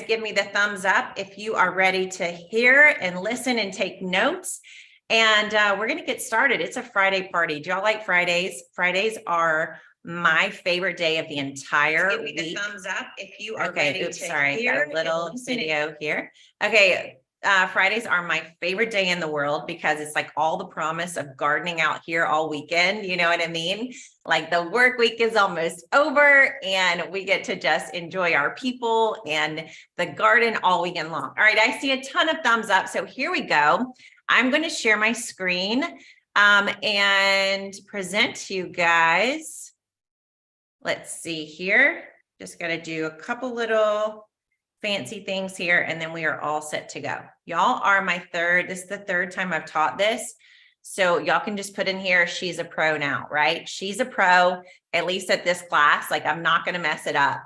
give me the thumbs up if you are ready to hear and listen and take notes. And we're going to get started. It's a Friday party. Do y'all like Fridays? Fridays are my favorite day of the entire week. Give me the thumbs up if you are ready to hear. Got a little video here. Okay. Fridays are my favorite day in the world because it's like all the promise of gardening out here all weekend. You know what I mean? Like the work week is almost over and we get to just enjoy our people and the garden all weekend long. All right. I see a ton of thumbs up. So here we go. I'm going to share my screen and present to you guys. Let's see here. Just got to do a couple little fancy things here, and then we are all set to go. Y'all are this is the third time I've taught this. So y'all can just put in here, she's a pro now, right? She's a pro, at least at this class. Like I'm not going to mess it up.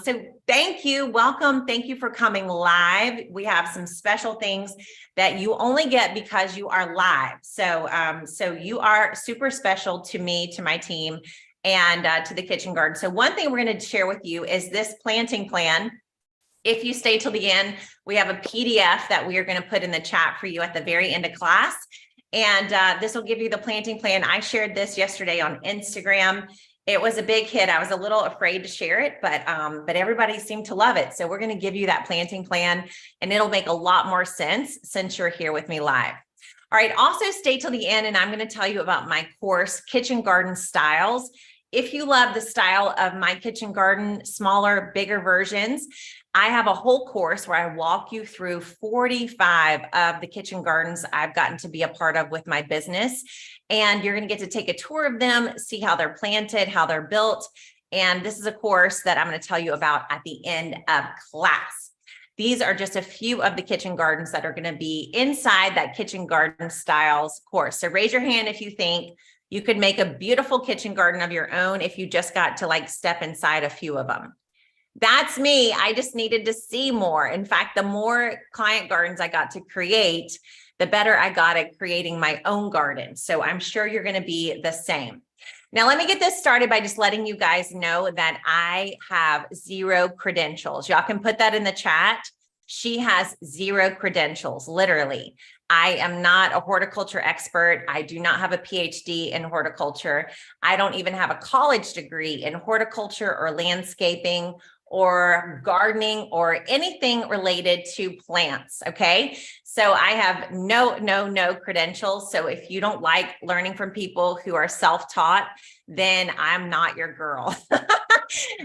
So thank you. Welcome. Thank you for coming live. We have some special things that you only get because you are live. So, so you are super special to me, to my team, and to the kitchen garden. So one thing we're going to share with you is this planting plan. If you stay till the end, we have a PDF that we are going to put in the chat for you at the very end of class. And this will give you the planting plan. I shared this yesterday on Instagram. It was a big hit. I was a little afraid to share it, but everybody seemed to love it. So we're going to give you that planting plan and it'll make a lot more sense since you're here with me live. All right. Also stay till the end and I'm going to tell you about my course, Kitchen Garden Styles. If you love the style of my kitchen garden, smaller, bigger versions, I have a whole course where I walk you through 45 of the kitchen gardens I've gotten to be a part of with my business. And you're going to get to take a tour of them, see how they're planted, how they're built. And this is a course that I'm going to tell you about at the end of class. These are just a few of the kitchen gardens that are going to be inside that Kitchen Garden Styles course. So raise your hand if you think you could make a beautiful kitchen garden of your own if you just got to like step inside a few of them. That's me. I just needed to see more. In fact, the more client gardens I got to create, the better I got at creating my own garden. So I'm sure you're going to be the same. Now, let me get this started by just letting you guys know that I have 0 credentials. Y'all can put that in the chat. She has 0 credentials, literally. I am not a horticulture expert. I do not have a PhD in horticulture. I don't even have a college degree in horticulture or landscaping or gardening or anything related to plants. Okay. So I have no credentials. So if you don't like learning from people who are self-taught, then I'm not your girl.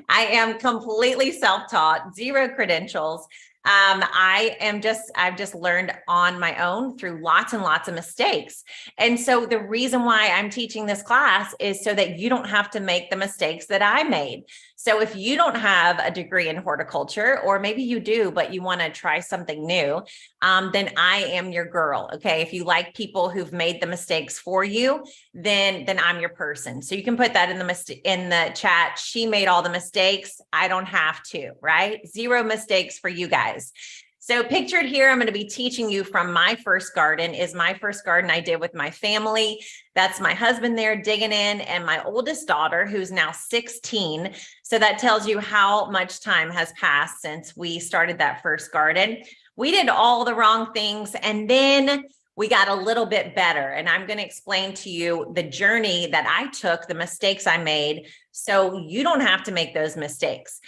I am completely self-taught, 0 credentials. I've just learned on my own through lots and lots of mistakes. And so the reason why I'm teaching this class is so that you don't have to make the mistakes that I made. So if you don't have a degree in horticulture, or maybe you do, but you want to try something new, then I am your girl. Okay. If you like people who've made the mistakes for you, then I'm your person. So you can put that in the chat. She made all the mistakes. I don't have to, right? 0 mistakes for you guys. So pictured here, I'm going to be teaching you from my first garden. Is my first garden I did with my family. That's my husband there digging in and my oldest daughter, who's now 16. So that tells you how much time has passed since we started that first garden. We did all the wrong things and then we got a little bit better. And I'm going to explain to you the journey that I took, the mistakes I made, so you don't have to make those mistakes.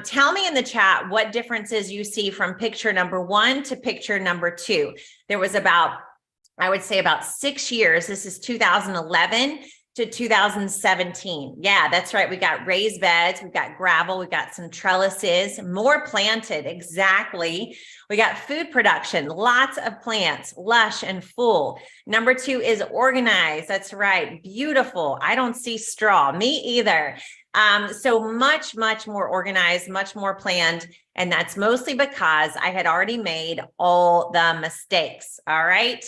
Tell me in the chat what differences you see from picture number 1 to picture number 2. There was I would say about 6 years. This is 2011 to 2017. Yeah, that's right. We got raised beds, we got gravel, we got some trellises, more planted. Exactly. We got food production, lots of plants, lush and full. Number 2 is organized. That's right. Beautiful. I don't see straw. Me either. So much more organized, much more planned. And that's mostly because I had already made all the mistakes. All right.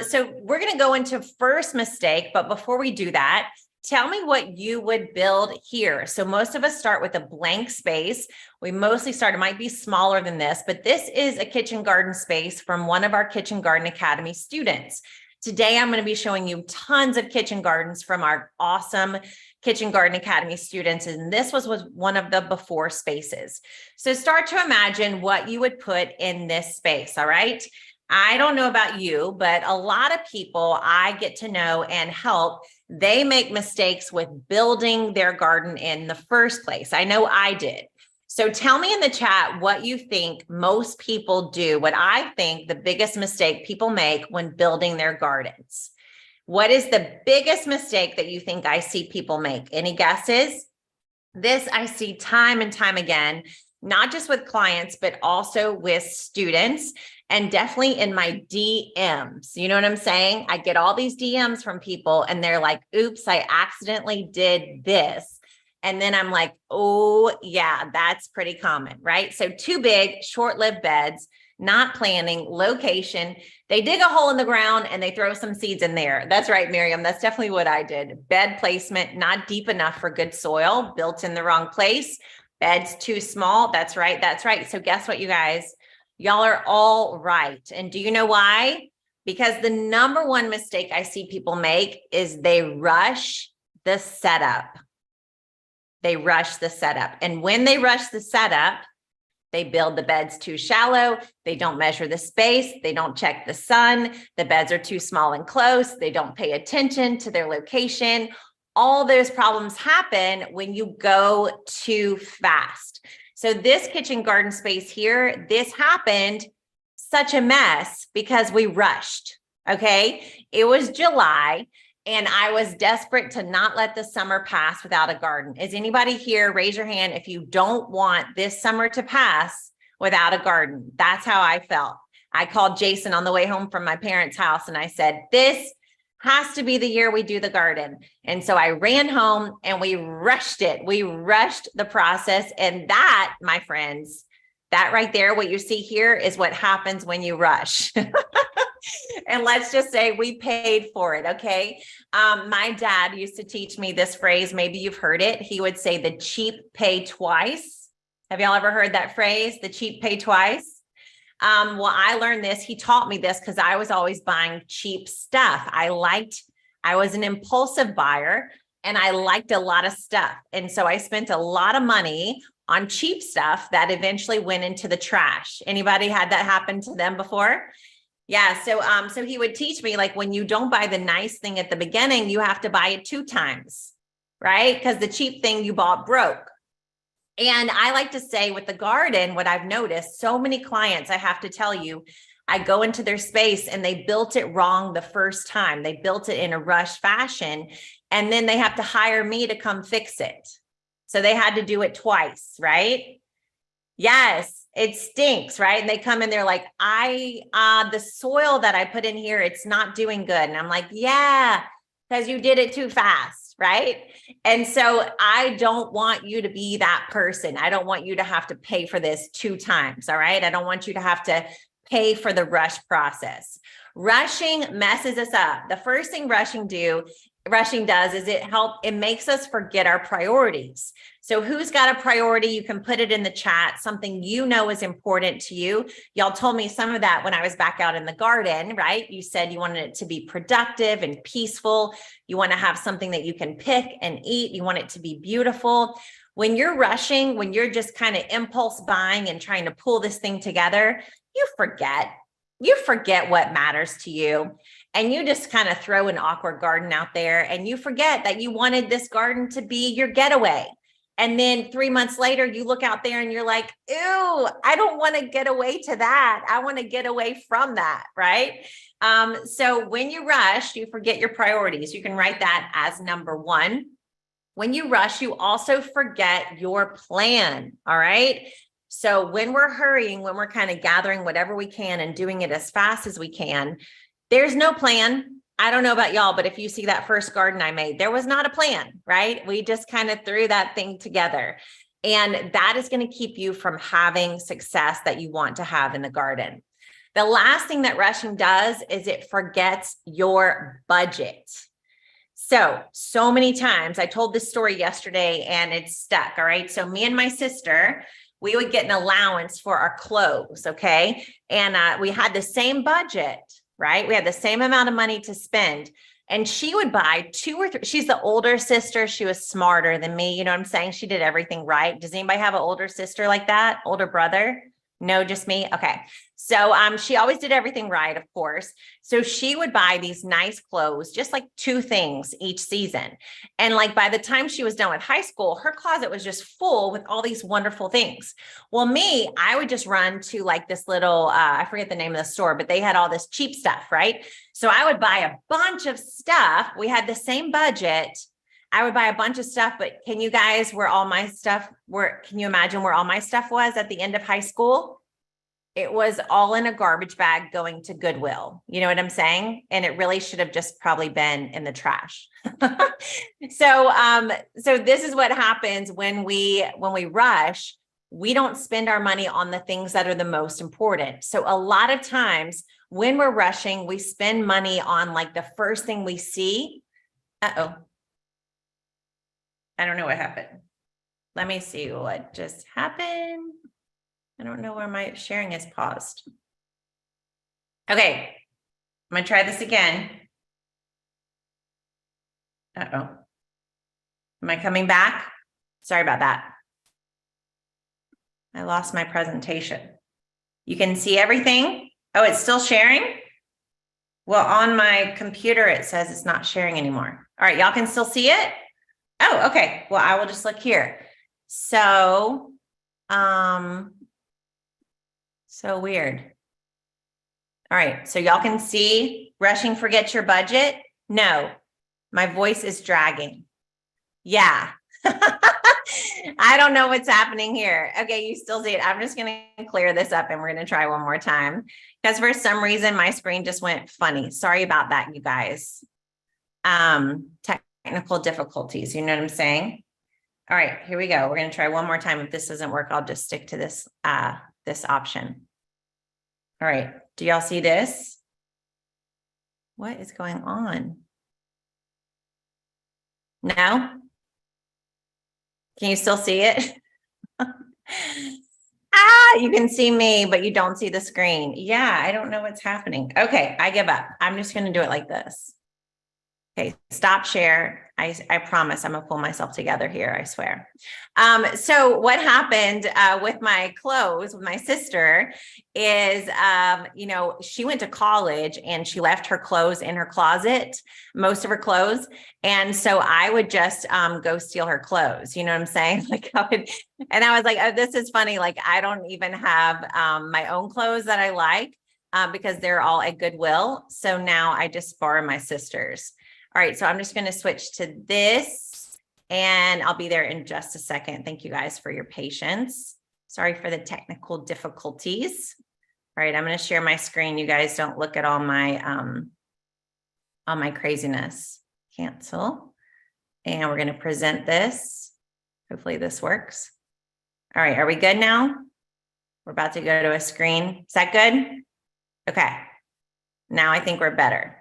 So we're going to go into first mistake, but before we do that, tell me what you would build here. So most of us start with a blank space. We mostly start, it might be smaller than this, but this is a kitchen garden space from one of our Kitchen Garden Academy students. Today, I'm going to be showing you tons of kitchen gardens from our awesome Kitchen Garden Academy students. And this was one of the before spaces. So start to imagine what you would put in this space. All right. I don't know about you, but a lot of people I get to know and help, they make mistakes with building their garden in the first place. I know I did. So tell me in the chat what you think most people do, what I think the biggest mistake people make when building their gardens. What is the biggest mistake that you think I see people make? Any guesses? This I see time and time again, not just with clients, but also with students and definitely in my DMs. You know what I'm saying? I get all these DMs from people and they're like, oops, I accidentally did this. And then I'm like, oh yeah, that's pretty common, right? So too big, short-lived beds, not planning, location. They dig a hole in the ground and they throw some seeds in there. That's right, Miriam. That's definitely what I did. Bed placement, not deep enough for good soil, built in the wrong place. Beds too small. That's right. That's right. So guess what, you guys? Y'all are all right. And do you know why? Because the number one mistake I see people make is they rush the setup. They rush the setup. And when they rush the setup, they build the beds too shallow. They don't measure the space. They don't check the sun. The beds are too small and close. They don't pay attention to their location. All those problems happen when you go too fast. So this kitchen garden space here, this happened such a mess because we rushed. Okay. It was July. And I was desperate to not let the summer pass without a garden. Is anybody here? Raise your hand if you don't want this summer to pass without a garden. That's how I felt. I called Jason on the way home from my parents' house and I said, this has to be the year we do the garden. And so I ran home and we rushed it. We rushed the process. And that, my friends, that right there, what you see here is what happens when you rush. And let's just say we paid for it. Okay. My dad used to teach me this phrase. Maybe you've heard it. He would say the cheap pay twice. Have y'all ever heard that phrase? The cheap pay twice. Well, I learned this. He taught me this because I was always buying cheap stuff. I was an impulsive buyer and I liked a lot of stuff. And so I spent a lot of money on cheap stuff that eventually went into the trash. Anybody had that happen to them before? Yeah. So he would teach me, like, when you don't buy the nice thing at the beginning, you have to buy it 2 times, right? Because the cheap thing you bought broke. And I like to say with the garden, what I've noticed, so many clients, I have to tell you, I go into their space and they built it wrong the first time. They built it in a rush fashion, and then they have to hire me to come fix it. So they had to do it twice, right? Yes, it stinks, right? And they come in, they're like, the soil that I put in here, it's not doing good. And I'm like, yeah, because you did it too fast, right? And so I don't want you to be that person. I don't want you to have to pay for this 2 times, all right? I don't want you to have to pay for the rush process. Rushing messes us up. The first thing rushing does is it makes us forget our priorities. So who's got a priority? You can put it in the chat, something you know is important to you. Y'all told me some of that when I was back out in the garden, right? You said you wanted it to be productive and peaceful. You want to have something that you can pick and eat. You want it to be beautiful. When you're rushing, when you're just kind of impulse buying and trying to pull this thing together, you forget what matters to you. And you just kind of throw an awkward garden out there and you forget that you wanted this garden to be your getaway. And then 3 months later, you look out there and you're like, ew, I don't want to get away to that. I want to get away from that, right? So when you rush, you forget your priorities. You can write that as number 1. When you rush, you also forget your plan, all right? So when we're hurrying, when we're kind of gathering whatever we can and doing it as fast as we can, there's no plan. I don't know about y'all, but if you see that first garden I made, there was not a plan, right? We just kind of threw that thing together. And that is going to keep you from having success that you want to have in the garden. The last thing that rushing does is it forgets your budget. So many times, I told this story yesterday and it's stuck, all right? So me and my sister, we would get an allowance for our clothes, okay? And we had the same budget, right? We had the same amount of money to spend. And she would buy 2 or 3. She's the older sister. She was smarter than me. You know what I'm saying? She did everything right. Does anybody have an older sister like that? Older brother? No, just me. Okay. So she always did everything right, of course. So she would buy these nice clothes, just like 2 things each season. And like by the time she was done with high school, her closet was just full with all these wonderful things. Well, me, I would just run to like this little, I forget the name of the store, but they had all this cheap stuff, right? So I would buy a bunch of stuff. We had the same budget. I would buy a bunch of stuff, but can you guys, can you imagine where all my stuff was at the end of high school? It was all in a garbage bag going to Goodwill. You know what I'm saying? And it really should have just probably been in the trash. So this is what happens when we rush. We don't spend our money on the things that are the most important. So a lot of times when we're rushing, we spend money on like the first thing we see. Uh-oh. I don't know what happened. Let me see what just happened. I don't know where my sharing is paused. Okay, I'm gonna try this again. Uh-oh. Am I coming back? Sorry about that. I lost my presentation. You can see everything? Oh, it's still sharing? Well, on my computer, it says it's not sharing anymore. All right, y'all can still see it? Oh, okay. Well, I will just look here. So weird. All right. So y'all can see rushing forgets your budget. No, my voice is dragging. Yeah. I don't know what's happening here. Okay. You still see it. I'm just going to clear this up and we're going to try one more time because for some reason my screen just went funny. Sorry about that, you guys. Technical difficulties. You know what I'm saying? All right, here we go. We're going to try one more time. If this doesn't work, I'll just stick to this, this option. All right. Do y'all see this? What is going on? No? Can you still see it? You can see me, but you don't see the screen. Yeah, I don't know what's happening. Okay, I give up. I'm just going to do it like this. Okay, stop share. I promise I'm gonna pull myself together here, I swear. So what happened with my clothes with my sister is, she went to college and she left her clothes in her closet, most of her clothes. And so I would just go steal her clothes. You know what I'm saying? And I was like, oh, this is funny. Like, I don't even have my own clothes that I like because they're all at Goodwill. So now I just borrow my sister's. All right, so I'm just going to switch to this and I'll be there in just a second. Thank you guys for your patience. Sorry for the technical difficulties. All right, I'm going to share my screen. You guys don't look at all my craziness. Cancel. And we're going to present this. Hopefully this works. All right, are we good now? We're about to go to a screen. Is that good? Okay. Now I think we're better.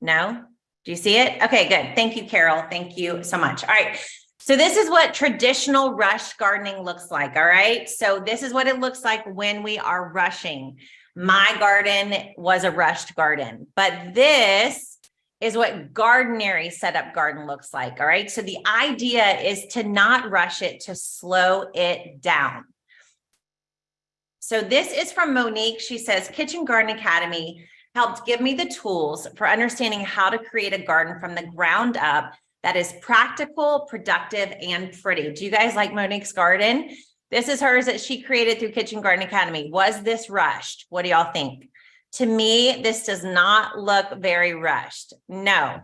No? Do you see it? Okay, good. Thank you, Carol. Thank you so much. All right. So this is what traditional rush gardening looks like. All right. So this is what it looks like when we are rushing. My garden was a rushed garden, but this is what gardenary setup garden looks like. All right. So the idea is to not rush it, to slow it down. So this is from Monique. She says, Kitchen Garden Academy helped give me the tools for understanding how to create a garden from the ground up that is practical, productive, and pretty. Do you guys like Monique's garden? This is hers that she created through Kitchen Garden Academy. Was this rushed? What do y'all think? To me, this does not look very rushed. No.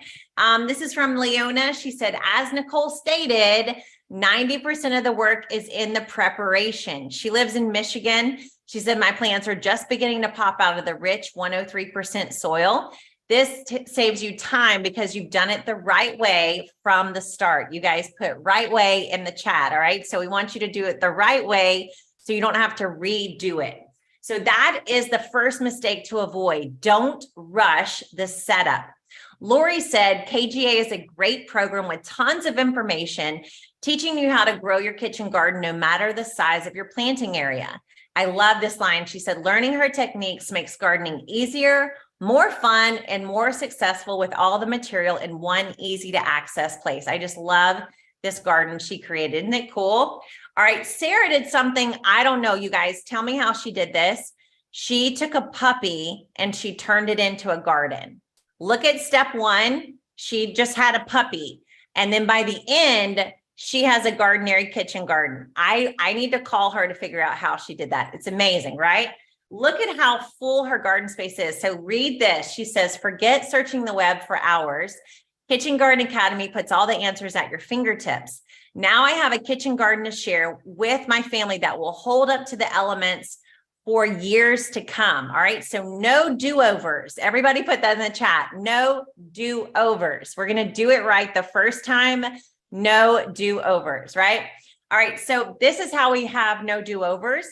This is from Leona. She said, as Nicole stated, 90% of the work is in the preparation. She lives in Michigan. She said, my plants are just beginning to pop out of the rich 103% soil. This saves you time because you've done it the right way from the start. You guys put right way in the chat. All right. So we want you to do it the right way so you don't have to redo it. So that is the first mistake to avoid. Don't rush the setup. Lori said, KGA is a great program with tons of information, teaching you how to grow your kitchen garden no matter the size of your planting area. I love this line. She said, learning her techniques makes gardening easier, more fun and more successful with all the material in one easy to access place. I just love this garden she created. Isn't it cool? All right, Sarah did something, I don't know, you guys, tell me how she did this. She took a puppy and she turned it into a garden. Look at step one. She just had a puppy. And then by the end, she has a gardenary kitchen garden. I need to call her to figure out how she did that. It's amazing, right? Look at how full her garden space is. So read this. She says, forget searching the web for hours. Kitchen Garden Academy puts all the answers at your fingertips. Now I have a kitchen garden to share with my family that will hold up to the elements for years to come. All right. So no do-overs. Everybody put that in the chat. No do-overs. We're going to do it right the first time. No do-overs, right? All right. So this is how we have no do-overs.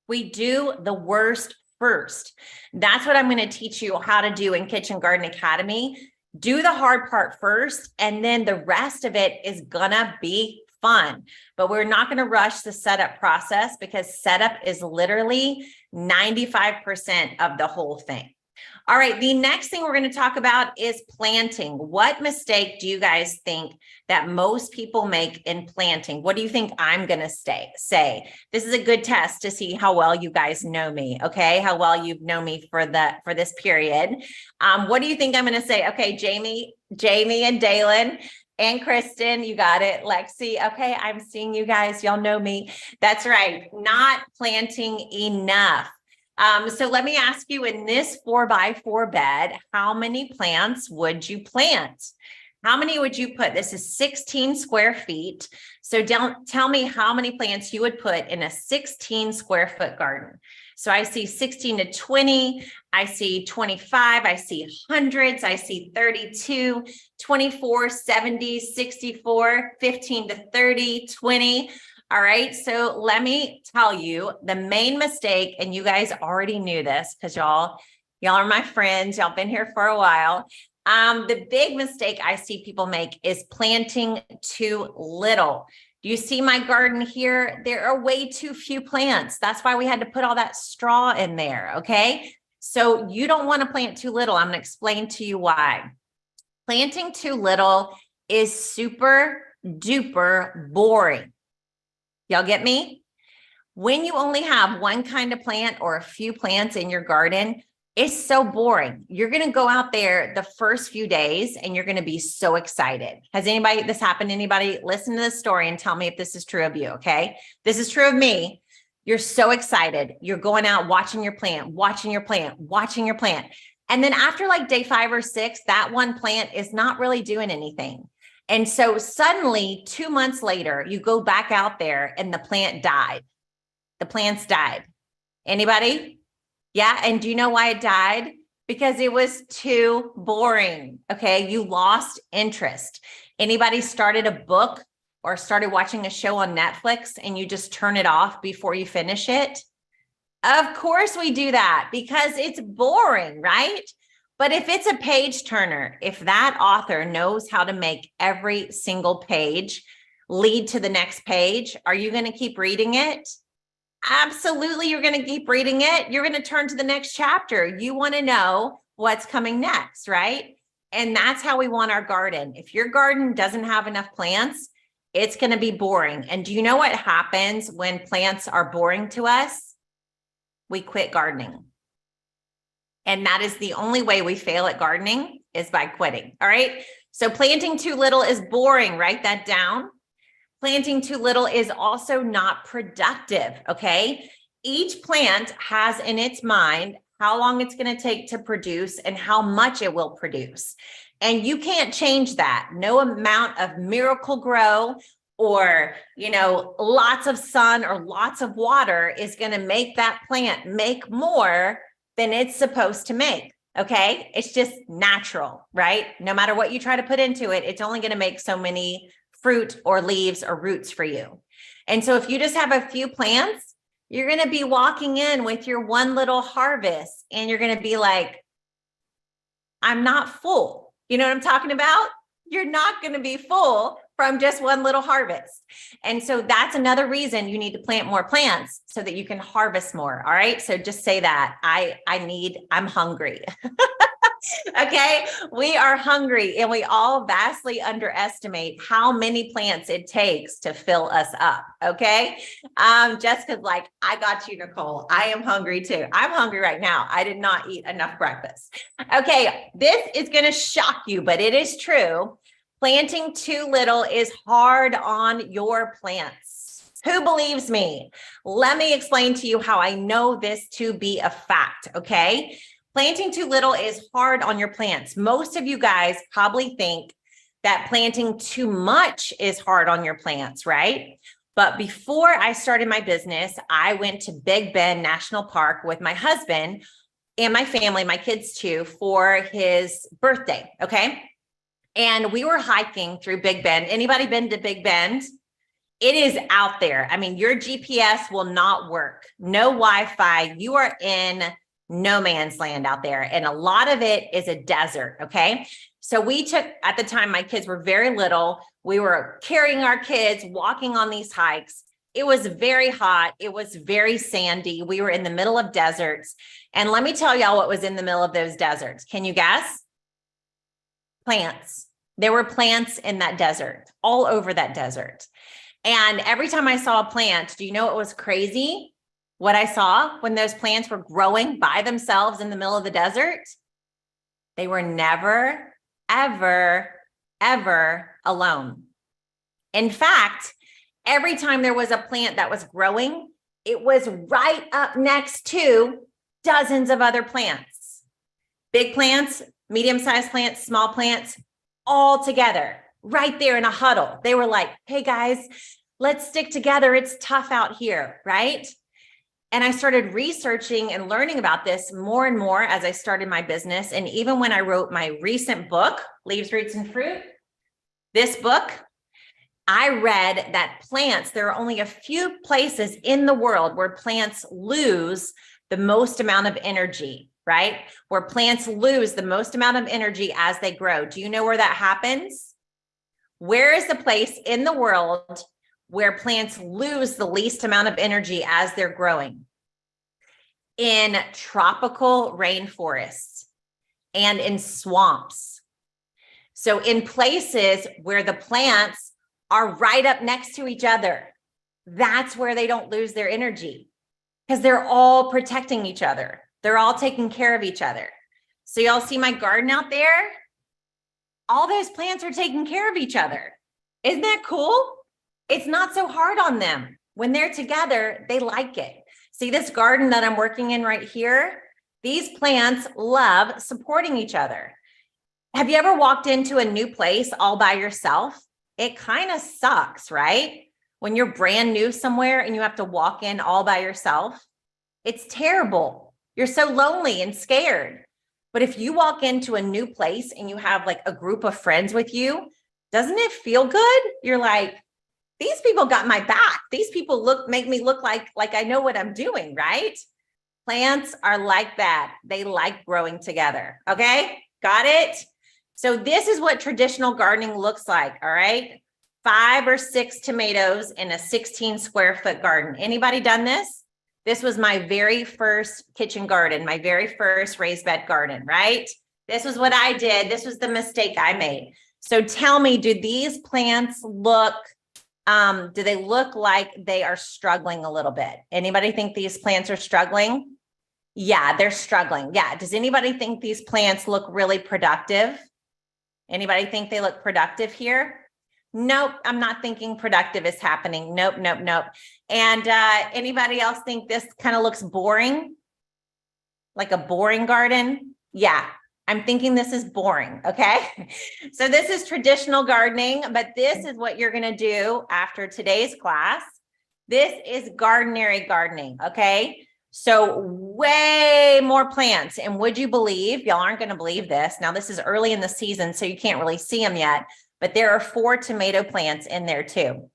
We do the worst first. That's what I'm going to teach you how to do in Kitchen Garden Academy. Do the hard part first, and then the rest of it is gonna be fun. But we're not going to rush the setup process because setup is literally 95% of the whole thing. All right, the next thing we're going to talk about is planting. What mistake do you guys think that most people make in planting? What do you think I'm going to say? This is a good test to see how well you guys know me, okay? How well you've known me for this period. What do you think I'm going to say? Okay, Jamie and Dalen and Kristen, you got it. Lexi, okay, I'm seeing you guys. Y'all know me. That's right. Not planting enough. So let me ask you, in this 4x4 bed, how many plants would you plant? How many would you put? This is 16 square feet. So tell me how many plants you would put in a 16 square foot garden. So I see 16 to 20, I see 25, I see hundreds, I see 32, 24, 70, 64, 15 to 30, 20. All right. So let me tell you the main mistake, and you guys already knew this because y'all are my friends. Y'all been here for a while. The big mistake I see people make is planting too little. Do you see my garden here? There are way too few plants. That's why we had to put all that straw in there. Okay. So you don't want to plant too little. I'm going to explain to you why. Planting too little is super duper boring. Y'all get me? When you only have one kind of plant or a few plants in your garden, it's so boring. You're going to go out there the first few days and you're going to be so excited. Has this happened to anybody? Listen to this story and tell me if this is true of you. Okay. This is true of me. You're so excited. You're going out, watching your plant. And then after like day 5 or 6, that one plant is not really doing anything. And so suddenly 2 months later, you go back out there and the plant died. The plants died. Anybody? Yeah. And do you know why it died? Because it was too boring. Okay. You lost interest. Anybody started a book or started watching a show on Netflix and you just turn it off before you finish it? Of course we do that because it's boring, right? But if it's a page turner, if that author knows how to make every single page lead to the next page, are you going to keep reading it? Absolutely, you're going to keep reading it. You're going to turn to the next chapter. You want to know what's coming next, right? And that's how we want our garden. If your garden doesn't have enough plants, it's going to be boring. And do you know what happens when plants are boring to us? We quit gardening. And that is the only way we fail at gardening, is by quitting. All right. So planting too little is boring. Write that down. Planting too little is also not productive. Okay. Each plant has in its mind how long it's going to take to produce and how much it will produce. And you can't change that. No amount of Miracle Grow or, lots of sun or lots of water is going to make that plant make more than it's supposed to make. Okay. It's just natural, right? No matter what you try to put into it, it's only going to make so many fruit or leaves or roots for you. And so if you just have a few plants, you're going to be walking in with your one little harvest and you're going to be like, I'm not full. You know what I'm talking about? You're not going to be full from just one little harvest. And so that's another reason you need to plant more plants so that you can harvest more. All right. So just say that I'm hungry. Okay. We are hungry and we all vastly underestimate how many plants it takes to fill us up. Okay. Jessica's like, I got you, Nicole. I am hungry too. I'm hungry right now. I did not eat enough breakfast. Okay. This is going to shock you, but it is true. Planting too little is hard on your plants. Who believes me? Let me explain to you how I know this to be a fact. Okay. Planting too little is hard on your plants. Most of you guys probably think that planting too much is hard on your plants, right? But before I started my business, I went to Big Bend National Park with my husband and my family, my kids too, for his birthday, okay? And we were hiking through Big Bend. Anybody been to Big Bend? It is out there. I mean, your GPS will not work. No Wi-Fi. You are in no man's land out there. And a lot of it is a desert. Okay. So we took, at the time, my kids were very little. We were carrying our kids, walking on these hikes. It was very hot. It was very sandy. We were in the middle of deserts. And let me tell y'all what was in the middle of those deserts. Can you guess? Plants. There were plants in that desert, all over that desert. And every time I saw a plant, do you know what was crazy? What I saw when those plants were growing by themselves in the middle of the desert? They were never, ever, ever alone. In fact, every time there was a plant that was growing, it was right up next to dozens of other plants. Big plants, medium-sized plants, small plants, all together, right there in a huddle. They were like, hey guys, let's stick together. It's tough out here, right? And I started researching and learning about this more and more as I started my business. And even when I wrote my recent book, Leaves, Roots, and Fruit, this book, I read that plants, there are only a few places in the world where plants lose the most amount of energy, right? Where plants lose the most amount of energy as they grow. Do you know where that happens? Where is the place in the world where plants lose the least amount of energy as they're growing? In tropical rainforests and in swamps. So in places where the plants are right up next to each other, that's where they don't lose their energy because they're all protecting each other. They're all taking care of each other. So y'all see my garden out there? All those plants are taking care of each other. Isn't that cool? It's not so hard on them. When they're together, they like it. See this garden that I'm working in right here? These plants love supporting each other. Have you ever walked into a new place all by yourself? It kind of sucks, right? When you're brand new somewhere and you have to walk in all by yourself, it's terrible. You're so lonely and scared. But if you walk into a new place and you have like a group of friends with you, doesn't it feel good? You're like, these people got my back. These people make me look like I know what I'm doing, right? Plants are like that. They like growing together. Okay, got it? So this is what traditional gardening looks like, all right? 5 or 6 tomatoes in a 16 square foot garden. Anybody done this? This was my very first kitchen garden, my very first raised bed garden, right? This was what I did. This was the mistake I made. So tell me, do these plants look do they look like they are struggling a little bit? Anybody think these plants are struggling? Yeah, they're struggling. Yeah. Does anybody think these plants look really productive? Anybody think they look productive here? Nope, I'm not thinking productive is happening. Nope, nope, nope. And anybody else think this kind of looks boring? Like a boring garden? Yeah. I'm thinking this is boring, okay? So this is traditional gardening, but this is what you're gonna do after today's class. This is gardenary gardening, okay? So way more plants. And would you believe, y'all aren't gonna believe this. Now this is early in the season, so you can't really see them yet, but there are 4 tomato plants in there too.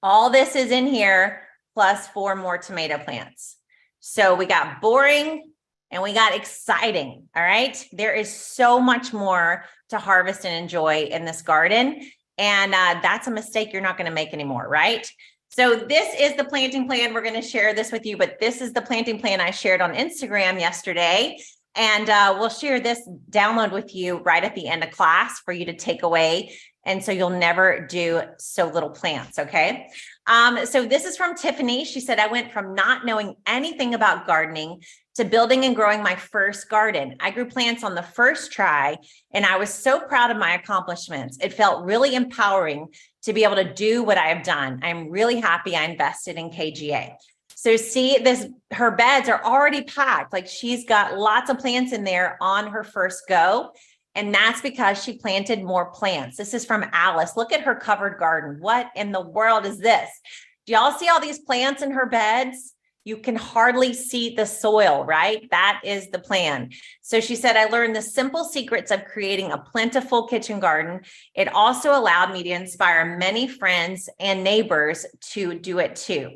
All this is in here, plus 4 more tomato plants. So we got boring, and we got exciting, all right? There is so much more to harvest and enjoy in this garden. And that's a mistake you're not going to make anymore, right? So this is the planting plan. We're going to share this with you, but this is the planting plan I shared on Instagram yesterday. And we'll share this download with you right at the end of class for you to take away. And so you'll never do so little plants, okay? So this is from Tiffany. She said, I went from not knowing anything about gardening to building and growing my first garden. I grew plants on the first try, and I was so proud of my accomplishments. It felt really empowering to be able to do what I have done. I'm really happy I invested in KGA. So see this, her beds are already packed. Like she's got lots of plants in there on her first go. And that's because she planted more plants. This is from Alice. Look at her covered garden. What in the world is this? Do y'all see all these plants in her beds? You can hardly see the soil, right? That is the plan. So she said, I learned the simple secrets of creating a plentiful kitchen garden. It also allowed me to inspire many friends and neighbors to do it too.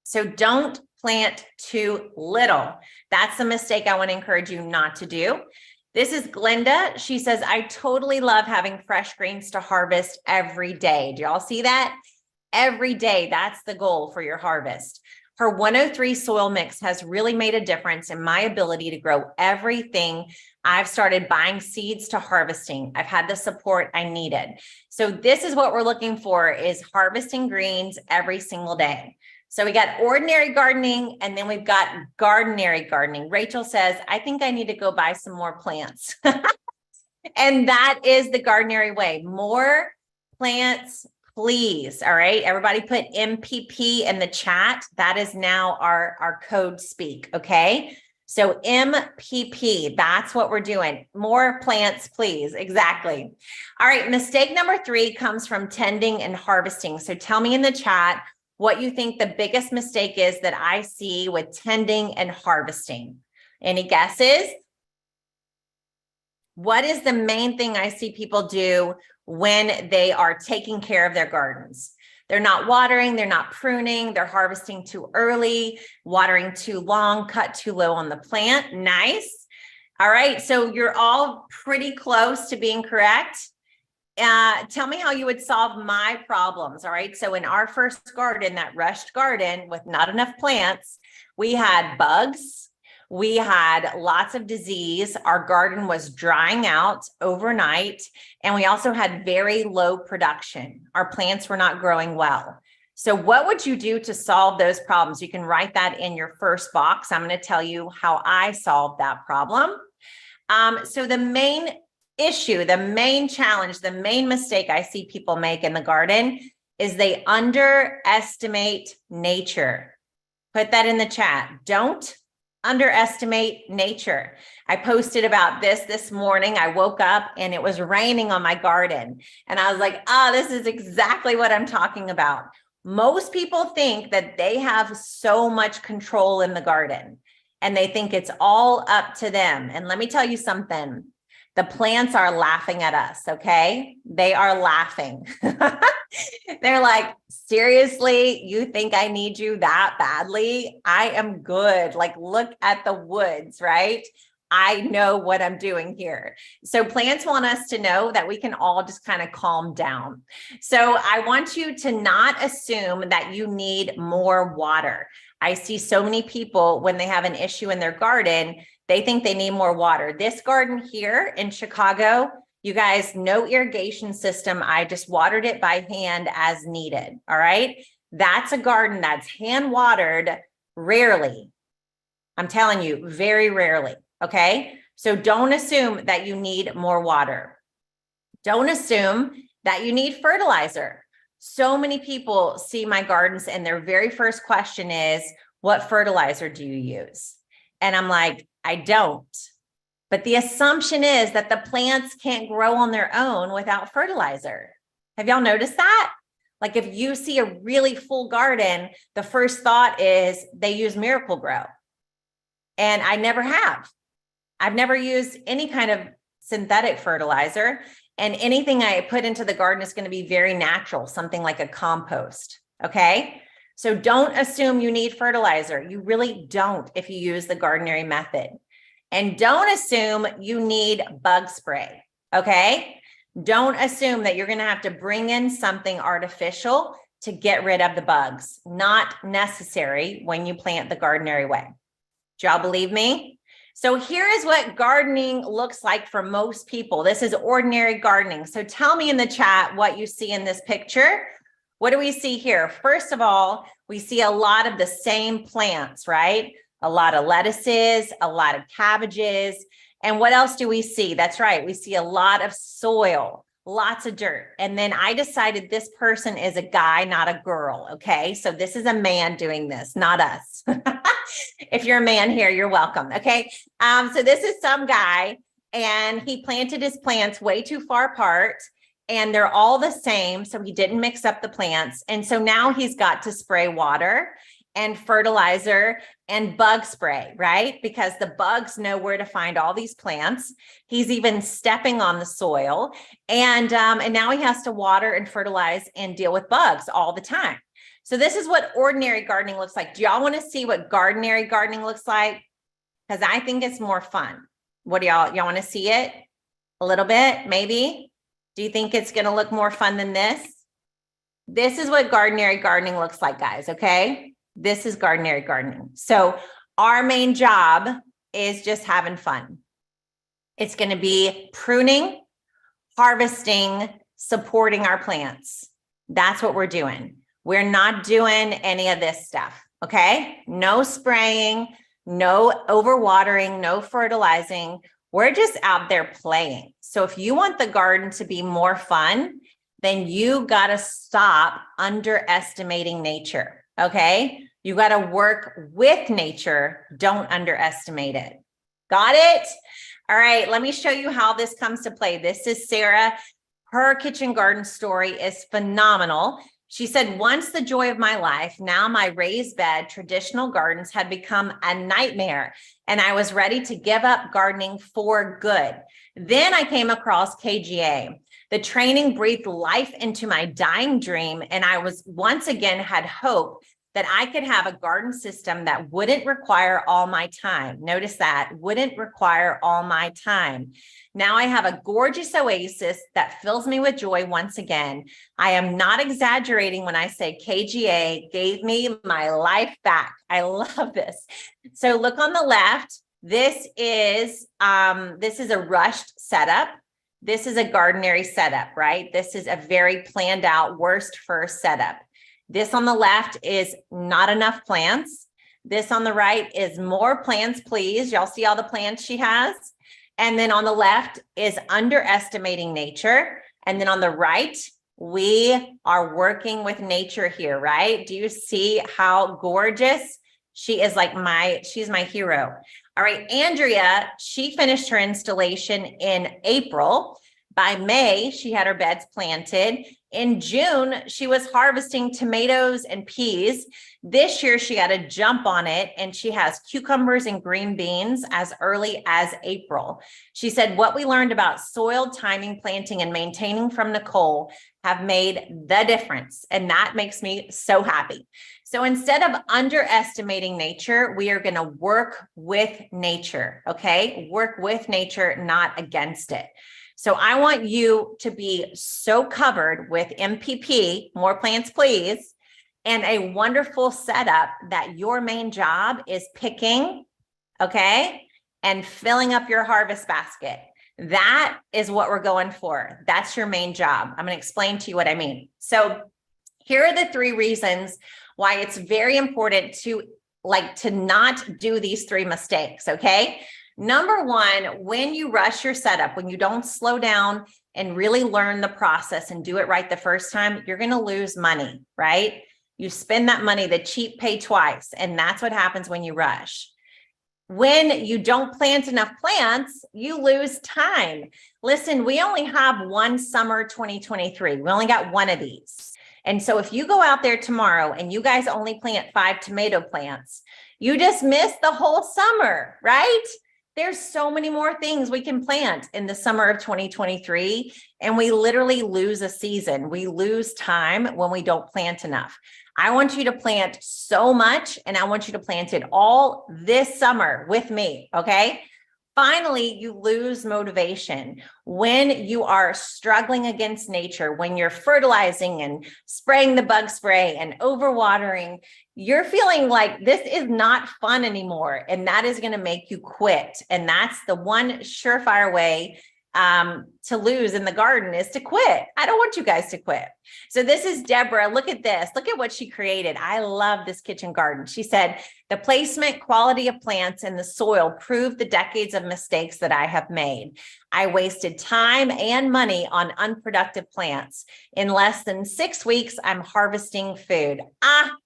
So don't plant too little. That's the mistake I want to encourage you not to do. This is Glenda. She says, I totally love having fresh greens to harvest every day. Do y'all see that? Every day, that's the goal for your harvest. Her 103 soil mix has really made a difference in my ability to grow everything. I've started buying seeds to harvesting. I've had the support I needed. So this is what we're looking for, is harvesting greens every single day. So we got ordinary gardening, and then we've got gardenary gardening. Rachel says, I think I need to go buy some more plants. And that is the gardenary way. More plants, please. All right. Everybody put MPP in the chat. That is now our code speak. Okay. So MPP, that's what we're doing. More plants, please. Exactly. All right. Mistake number 3 comes from tending and harvesting. So tell me in the chat what you think the biggest mistake is that I see with tending and harvesting. Any guesses? What is the main thing I see people do when they are taking care of their gardens? They're not watering, they're not pruning, they're harvesting too early, watering too long, cut too low on the plant. Nice. All right, so you're all pretty close to being correct. Tell me how you would solve my problems. All right. So in our first garden, that rushed garden with not enough plants, we had bugs. We had lots of disease. Our garden was drying out overnight. And we also had very low production. Our plants were not growing well. So what would you do to solve those problems? You can write that in your first box. I'm going to tell you how I solved that problem. So the main issue, the main challenge, the main mistake I see people make in the garden is they underestimate nature. Put that in the chat. Don't underestimate nature. I posted about this morning. I woke up and it was raining on my garden. And I was like, this is exactly what I'm talking about. Most people think that they have so much control in the garden and they think it's all up to them. And let me tell you something. The plants are laughing at us, okay? They are laughing. They're like, seriously, you think I need you that badly? I am good. Like, look at the woods, right? I know what I'm doing here. So plants want us to know that we can all just kind of calm down. So I want you to not assume that you need more water. I see so many people when they have an issue in their garden, they think they need more water. This garden here in Chicago, you guys, no irrigation system. I just watered it by hand as needed. All right. That's a garden that's hand watered rarely. I'm telling you, very rarely. Okay. So don't assume that you need more water. Don't assume that you need fertilizer. So many people see my gardens and their very first question is, what fertilizer do you use? And I'm like, I don't. But the assumption is that the plants can't grow on their own without fertilizer. Have y'all noticed that? Like if you see a really full garden, the first thought is they use Miracle-Gro. And I never have. I've never used any kind of synthetic fertilizer. And anything I put into the garden is going to be very natural, something like a compost. Okay. So don't assume you need fertilizer. You really don't if you use the gardenary method. And don't assume you need bug spray. Okay. Don't assume that you're going to have to bring in something artificial to get rid of the bugs. Not necessary when you plant the gardenary way. Do y'all believe me? So here is what gardening looks like for most people. This is ordinary gardening. So tell me in the chat what you see in this picture. What do we see here? First of all, we see a lot of the same plants, right? A lot of lettuces, a lot of cabbages. And what else do we see? That's right. We see a lot of soil, lots of dirt. And then I decided this person is a guy, not a girl. Okay. So this is a man doing this, not us. If you're a man here, you're welcome. Okay. So this is some guy and he planted his plants way too far apart and they're all the same. So he didn't mix up the plants. And so now he's got to spray water and fertilizer and bug spray, right? Because the bugs know where to find all these plants. He's even stepping on the soil. And now he has to water and fertilize and deal with bugs all the time. So this is what ordinary gardening looks like. Do y'all want to see what gardenary gardening looks like? Because I think it's more fun. What do y'all want to see it? A little bit, maybe? Do you think it's going to look more fun than this? This is what gardenary gardening looks like, guys, okay? This is gardenary gardening. So our main job is just having fun. It's going to be pruning, harvesting, supporting our plants. That's what we're doing. We're not doing any of this stuff, okay? No spraying, no overwatering, no fertilizing. We're just out there playing. So if you want the garden to be more fun, then you got to stop underestimating nature, okay? You got to work with nature. Don't underestimate it. Got it? All right, let me show you how this comes to play. This is Sarah. Her kitchen garden story is phenomenal. She said, once the joy of my life, now my raised bed traditional gardens had become a nightmare and I was ready to give up gardening for good. Then I came across KGA. The training breathed life into my dying dream and I was once again had hope that I could have a garden system that wouldn't require all my time. Notice that, wouldn't require all my time. Now I have a gorgeous oasis that fills me with joy once again. I am not exaggerating when I say KGA gave me my life back. I love this. So look on the left. This is a rushed setup. This is a gardenary setup, right? This is a very planned out worst first setup. This on the left is not enough plants. This on the right is more plants, please. Y'all see all the plants she has? And then on the left is underestimating nature. And then on the right, we are working with nature here, right? Do you see how gorgeous she is? She's my hero. All right, Andrea, she finished her installation in April. By May, she had her beds planted. In June, she was harvesting tomatoes and peas. This year, she had a jump on it, and she has cucumbers and green beans as early as April. She said, what we learned about soil timing, planting, and maintaining from Nicole have made the difference, and that makes me so happy. So instead of underestimating nature, we are going to work with nature, okay? Work with nature, not against it. So I want you to be so covered with MPP, more plants, please, and a wonderful setup that your main job is picking, okay, and filling up your harvest basket. That is what we're going for. That's your main job. I'm going to explain to you what I mean. So here are the 3 reasons why it's very important to not do these 3 mistakes, okay? Number 1, when you rush your setup, when you don't slow down and really learn the process and do it right the first time, you're going to lose money, right? You spend that money, the cheap pay twice, and that's what happens when you rush. When you don't plant enough plants, you lose time. Listen, we only have one summer 2023. We only got one of these. And so if you go out there tomorrow and you guys only plant 5 tomato plants, you just missed the whole summer, right? There's so many more things we can plant in the summer of 2023, and we literally lose a season. We lose time when we don't plant enough. I want you to plant so much, and I want you to plant it all this summer with me, okay? Finally, you lose motivation when you are struggling against nature, when you're fertilizing and spraying the bug spray and overwatering, you're feeling like this is not fun anymore. And that is going to make you quit. And that's the one surefire way to lose in the garden is to quit. I don't want you guys to quit. So this is Deborah. Look at this. Look at what she created. I love this kitchen garden. She said, the placement, quality of plants, and the soil proved the decades of mistakes that I have made. I wasted time and money on unproductive plants. In less than 6 weeks, I'm harvesting food.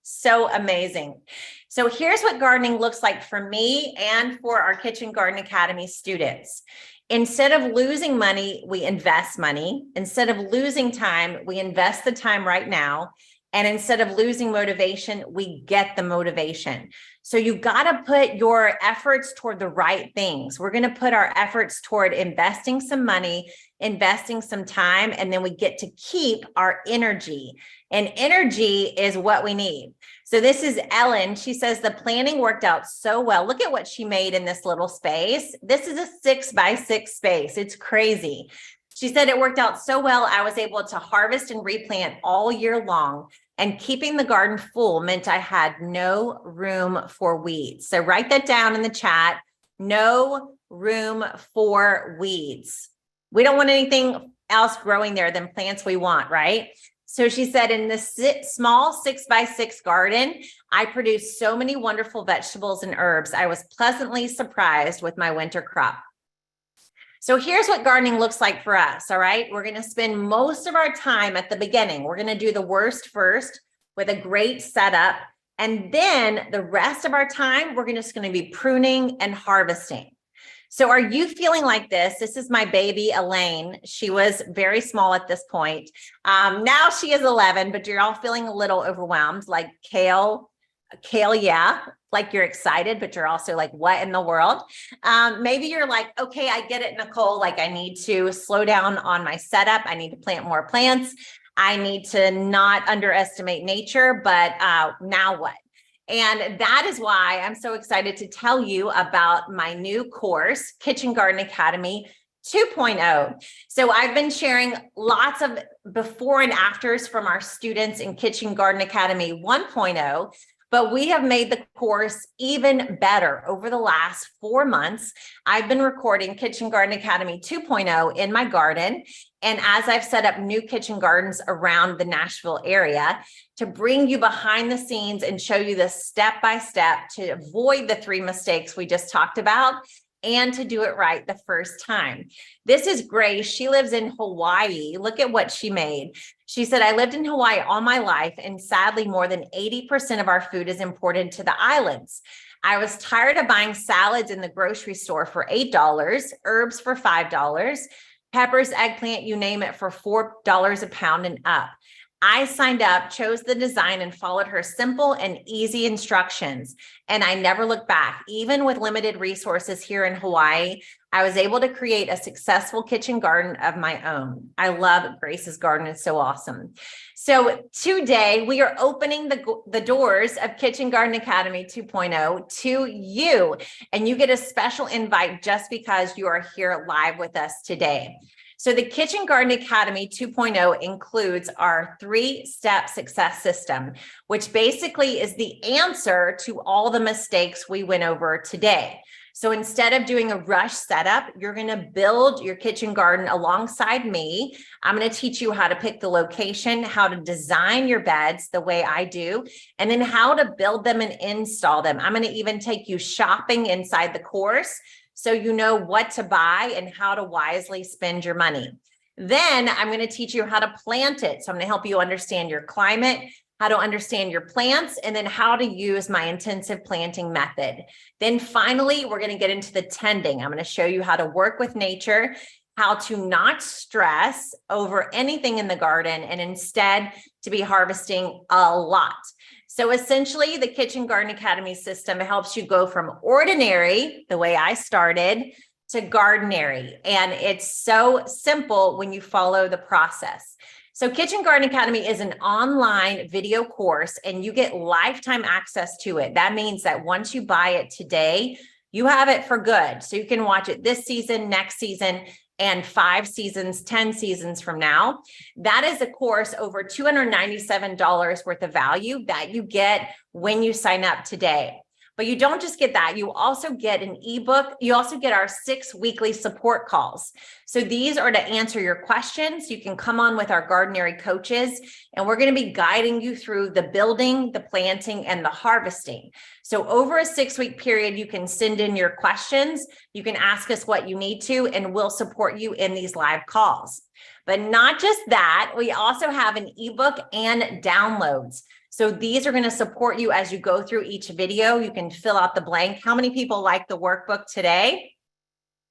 So amazing. So here's what gardening looks like for me and for our Kitchen Garden Academy students. Instead of losing money, we invest money. Instead of losing time, we invest the time right now. And instead of losing motivation, we get the motivation. So you got to put your efforts toward the right things. We're going to put our efforts toward investing some money, investing some time, and then we get to keep our energy. And energy is what we need. So this is Ellen. She says the planning worked out so well. Look at what she made in this little space. This is a 6x6 space. It's crazy. She said it worked out so well. I was able to harvest and replant all year long, and keeping the garden full meant I had no room for weeds. So write that down in the chat. No room for weeds. We don't want anything else growing there than plants we want, right? So she said, in this small 6x6 garden, I produced so many wonderful vegetables and herbs. I was pleasantly surprised with my winter crop. So here's what gardening looks like for us, all right? We're going to spend most of our time at the beginning. We're going to do the worst first with a great setup. And then the rest of our time, we're just going to be pruning and harvesting. So are you feeling like this? This is my baby, Elaine. She was very small at this point. Now she is 11, but you're all feeling a little overwhelmed, like Kale, yeah, like you're excited, but you're also like, what in the world? Maybe you're like, okay, I get it, Nicole. Like I need to slow down on my setup. I need to plant more plants. I need to not underestimate nature, but now what? And that is why I'm so excited to tell you about my new course, Kitchen Garden Academy 2.0. So I've been sharing lots of before and afters from our students in Kitchen Garden Academy 1.0, but we have made the course even better over the last 4 months. I've been recording Kitchen Garden Academy 2.0 in my garden. And as I've set up new kitchen gardens around the Nashville area to bring you behind the scenes and show you the step-by-step to avoid the 3 mistakes we just talked about and to do it right the first time. This is Grace. She lives in Hawaii. Look at what she made. She said, I lived in Hawaii all my life, and sadly, more than 80% of our food is imported to the islands. I was tired of buying salads in the grocery store for $8, herbs for $5, peppers, eggplant, you name it, for $4 a pound and up. I signed up, chose the design, and followed her simple and easy instructions. And I never looked back. Even with limited resources here in Hawaii, I was able to create a successful kitchen garden of my own. I love Grace's garden. It's so awesome. So today we are opening the doors of Kitchen Garden Academy 2.0 to you. And you get a special invite just because you are here live with us today. So the Kitchen Garden Academy 2.0 includes our 3-step success system, which basically is the answer to all the mistakes we went over today. So instead of doing a rush setup, you're going to build your kitchen garden alongside me. I'm going to teach you how to pick the location, how to design your beds the way I do, and then how to build them and install them. I'm going to even take you shopping inside the course, so you know what to buy and how to wisely spend your money. Then I'm going to teach you how to plant it. So I'm going to help you understand your climate, how to understand your plants, and then how to use my intensive planting method. Then finally, we're going to get into the tending. I'm going to show you how to work with nature, how to not stress over anything in the garden, and instead to be harvesting a lot. So essentially, the Kitchen Garden Academy system helps you go from ordinary, the way I started, to gardenary. And it's so simple when you follow the process. So Kitchen Garden Academy is an online video course, and you get lifetime access to it. That means that once you buy it today, You have it for good. So you can watch it this season, next season, and 5 seasons, 10 seasons from now. That is a course over $297 worth of value that you get when you sign up today. But you don't just get that, you also get an ebook. You also get our 6 weekly support calls. So these are to answer your questions. You can come on with our gardenary coaches, and we're going to be guiding you through the building, the planting, and the harvesting. So over a 6-week period, you can send in your questions. You can ask us what you need to, and we'll support you in these live calls. But not just that, we also have an ebook and downloads. So these are going to support you as you go through each video. You can fill out the blank. How many people like the workbook today?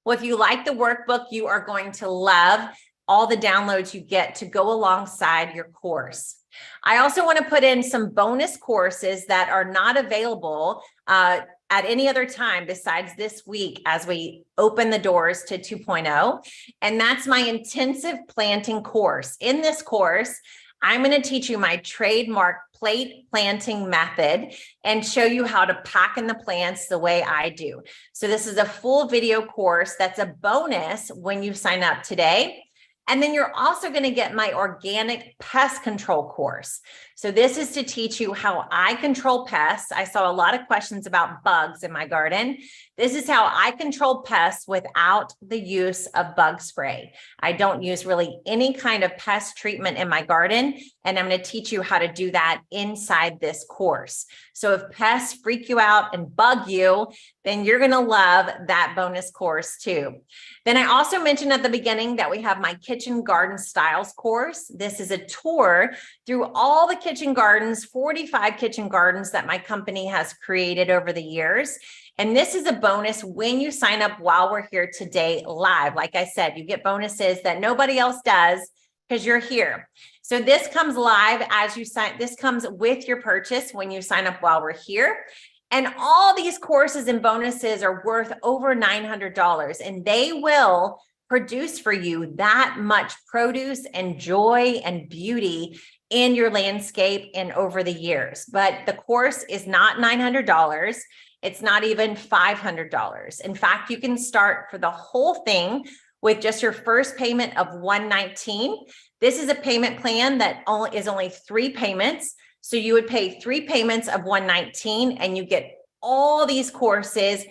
Well, if you like the workbook, you are going to love all the downloads you get to go alongside your course. I also want to put in some bonus courses that are not available at any other time besides this week as we open the doors to 2.0. And that's my intensive planting course. In this course, I'm going to teach you my trademark plate planting method and show you how to pack in the plants the way I do. So this is a full video course that's a bonus when you sign up today. And then you're also going to get my organic pest control course. So this is to teach you how I control pests. I saw a lot of questions about bugs in my garden. This is how I control pests without the use of bug spray. I don't use really any kind of pest treatment in my garden, and I'm going to teach you how to do that inside this course. So if pests freak you out and bug you, then you're going to love that bonus course too. Then I also mentioned at the beginning that we have my kitchen garden styles course. This is a tour through all the kitchen gardens, 45 kitchen gardens that my company has created over the years. And this is a bonus when you sign up while we're here today live. Like I said, you get bonuses that nobody else does because you're here. So this comes live as you sign. This comes with your purchase when you sign up while we're here. And all these courses and bonuses are worth over $900, and they will produce for you that much produce and joy and beauty in your landscape and over the years. But the course is not $900. It's not even $500. In fact, you can start for the whole thing with just your first payment of $119. This is a payment plan that is only 3 payments. So you would pay 3 payments of $119, and you get all these courses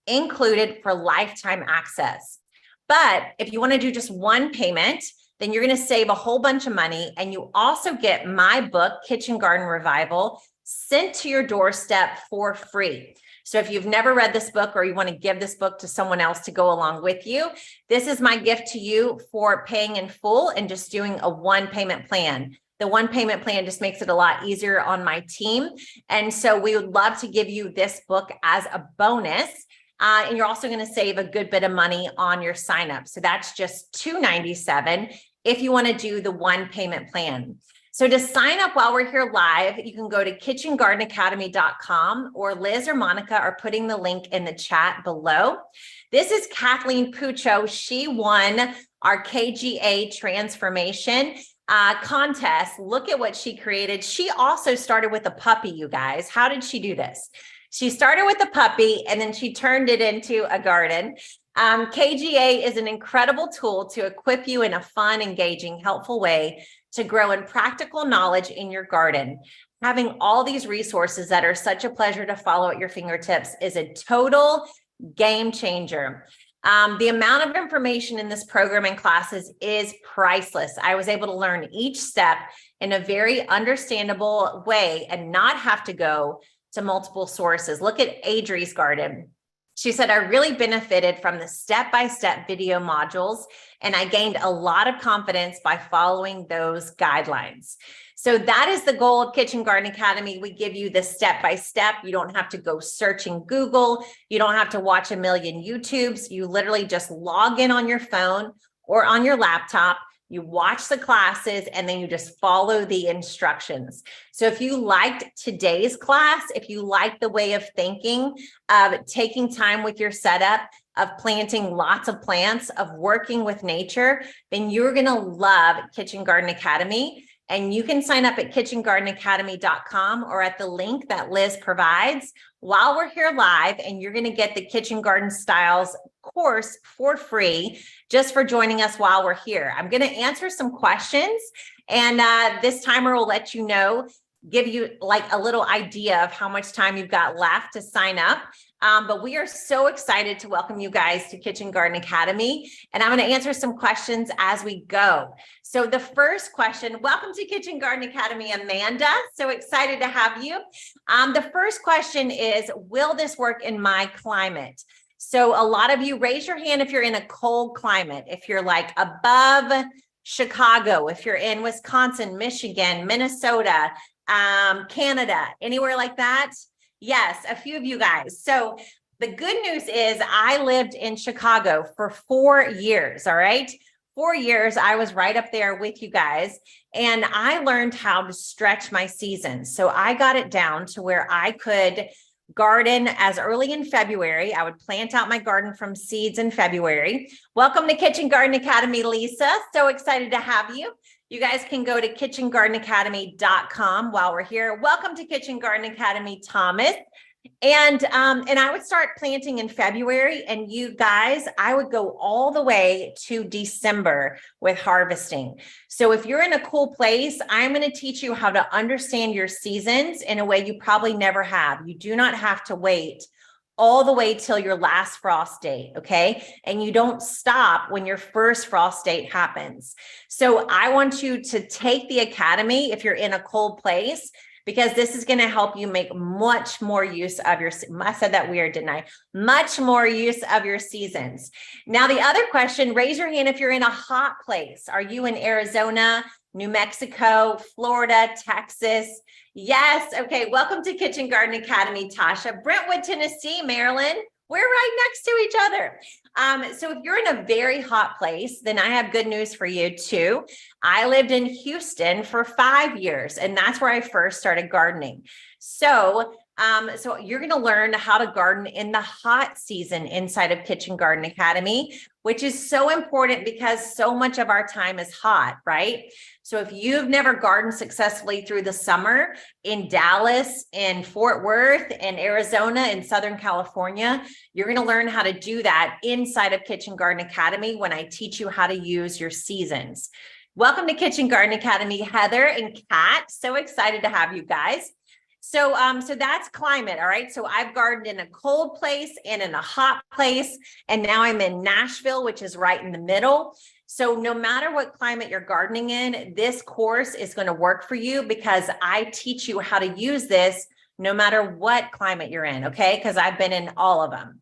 included for lifetime access. But if you want to do just 1 payment, then you're going to save a whole bunch of money. And you also get my book, Kitchen Garden Revival, sent to your doorstep for free. So if you've never read this book, or you want to give this book to someone else to go along with you, this is my gift to you for paying in full and just doing a 1 payment plan. The 1 payment plan just makes it a lot easier on my team. And so we would love to give you this book as a bonus. And you're also going to save a good bit of money on your sign up. So that's just $297 if you want to do the 1 payment plan. So to sign up while we're here live, you can go to kitchengardenacademy.com, or Liz or Monica are putting the link in the chat below. This is Kathleen Puccio. She won our KGA transformation contest. Look at what she created. She also started with a puppy, you guys. How did she do this? She started with a puppy, and then she turned it into a garden. KGA is an incredible tool to equip you in a fun, engaging, helpful way to grow in practical knowledge in your garden. Having all these resources that are such a pleasure to follow at your fingertips is a total game changer. The amount of information in this program and classes is priceless. I was able to learn each step in a very understandable way and not have to go to multiple sources. Look at Adri's garden. She said, I really benefited from the step-by-step video modules, and I gained a lot of confidence by following those guidelines. So that is the goal of Kitchen Garden Academy. We give you the step-by-step. You don't have to go searching Google. You don't have to watch a million YouTubes. You literally just log in on your phone or on your laptop. You watch the classes, and then you just follow the instructions. So if you liked today's class, if you like the way of thinking, of taking time with your setup, of planting lots of plants, of working with nature, then you're going to love Kitchen Garden Academy. And you can sign up at kitchengardenacademy.com or at the link that Liz provides while we're here live. And you're going to get the Kitchen Garden Styles course for free just for joining us while we're here. I'm going to answer some questions, and this timer will let you know, give you like a little idea of how much time you've got left to sign up. But we are so excited to welcome you guys to Kitchen Garden Academy. And I'm going to answer some questions as we go. So the first question, welcome to Kitchen Garden Academy, Amanda. So excited to have you. The first question is, will this work in my climate? So a lot of you, raise your hand if you're in a cold climate, if you're like above Chicago, if you're in Wisconsin, Michigan, Minnesota, Canada, anywhere like that. Yes, a few of you guys. So the good news is I lived in Chicago for 4 years. All right. 4 years. I was right up there with you guys, and I learned how to stretch my seasons. So I got it down to where I could garden as early in February. I would plant out my garden from seeds in February. Welcome to Kitchen Garden Academy, Lisa. So excited to have you. You guys can go to kitchengardenacademy.com while we're here. Welcome to Kitchen Garden Academy, Thomas. And I would start planting in February, and you guys, I would go all the way to December with harvesting. So if you're in a cool place, I'm going to teach you how to understand your seasons in a way you probably never have. You do not have to wait all the way till your last frost date, okay? And you don't stop when your first frost date happens. So I want you to take the academy if you're in a cold place, because this is going to help you make much more use of your, I said that weird, didn't I? Much more use of your seasons. Now, the other question, raise your hand if you're in a hot place. Are you in Arizona, New Mexico, Florida, Texas? Yes. Okay. Welcome to Kitchen Garden Academy, Tasha. Brentwood, Tennessee, Maryland. We're right next to each other. So if you're in a very hot place, then I have good news for you too. I lived in Houston for 5 years, and that's where I first started gardening. So you're going to learn how to garden in the hot season inside of Kitchen Garden Academy, which is so important because so much of our time is hot, right? So if you've never gardened successfully through the summer in Dallas, in Fort Worth, in Arizona, in Southern California, you're going to learn how to do that inside of Kitchen Garden Academy when I teach you how to use your seasons. Welcome to Kitchen Garden Academy, Heather and Kat. So excited to have you guys. So that's climate. All right. So I've gardened in a cold place and in a hot place. And now I'm in Nashville, which is right in the middle. So no matter what climate you're gardening in, this course is going to work for you because I teach you how to use this no matter what climate you're in. Okay. Because I've been in all of them.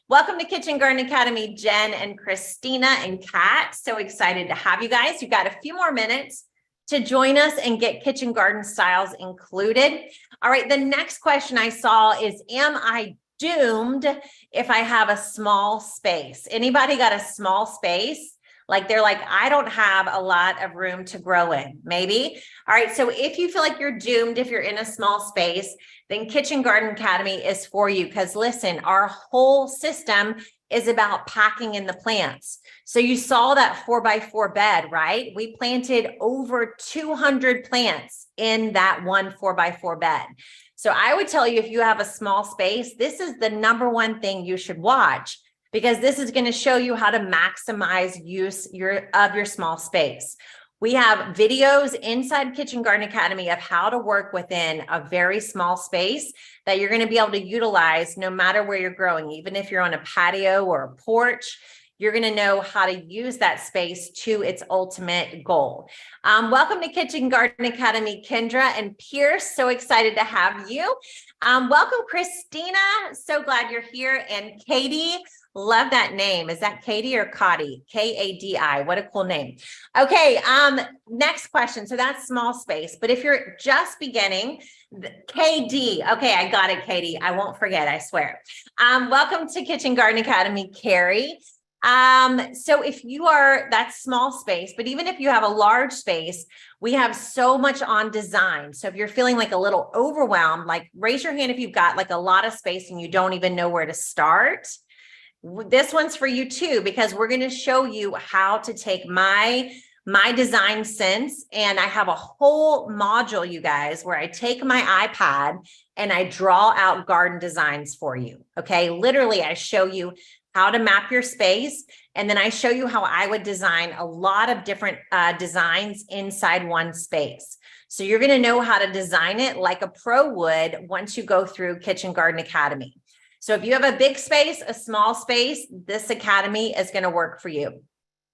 Welcome to Kitchen Garden Academy, Jen and Christina and Kat. So excited to have you guys. You've got a few more minutes to join us and get Kitchen Garden Styles included. All right, the next question I saw is, am I doomed if I have a small space? Anybody got a small space? Like they're like, I don't have a lot of room to grow in, maybe. All right, so if you feel like you're doomed, if you're in a small space, then Kitchen Garden Academy is for you. Because listen, our whole system is about packing in the plants. So you saw that 4x4 bed, right? We planted over 200 plants in that one 4x4 bed. So I would tell you, if you have a small space, this is the number one thing you should watch, because this is going to show you how to maximize use of your small space. We have videos inside Kitchen Garden Academy of how to work within a very small space that you're going to be able to utilize no matter where you're growing. Even if you're on a patio or a porch, you're going to know how to use that space to its ultimate goal. Welcome to Kitchen Garden Academy, Kendra and Pierce. So excited to have you. Welcome, Christina. So glad you're here. And Katie, love that name. Is that Katie or Kadi? Kadi. What a cool name. Okay. Next question. So that's small space. But if you're just beginning, KD. Okay, I got it, Katie. I won't forget, I swear. Welcome to Kitchen Garden Academy, Carrie. So if you are that small space, but even if you have a large space, we have so much on design. So if you're feeling like a little overwhelmed, like raise your hand if you've got like a lot of space and you don't even know where to start. This one's for you too, because we're going to show you how to take my my design sense. And I have a whole module, you guys, where I take my iPad and I draw out garden designs for you. Okay. Literally, I show you how to map your space. And then I show you how I would design a lot of different designs inside one space. So you're going to know how to design it like a pro would once you go through Kitchen Garden Academy. So if you have a big space, a small space, this academy is going to work for you.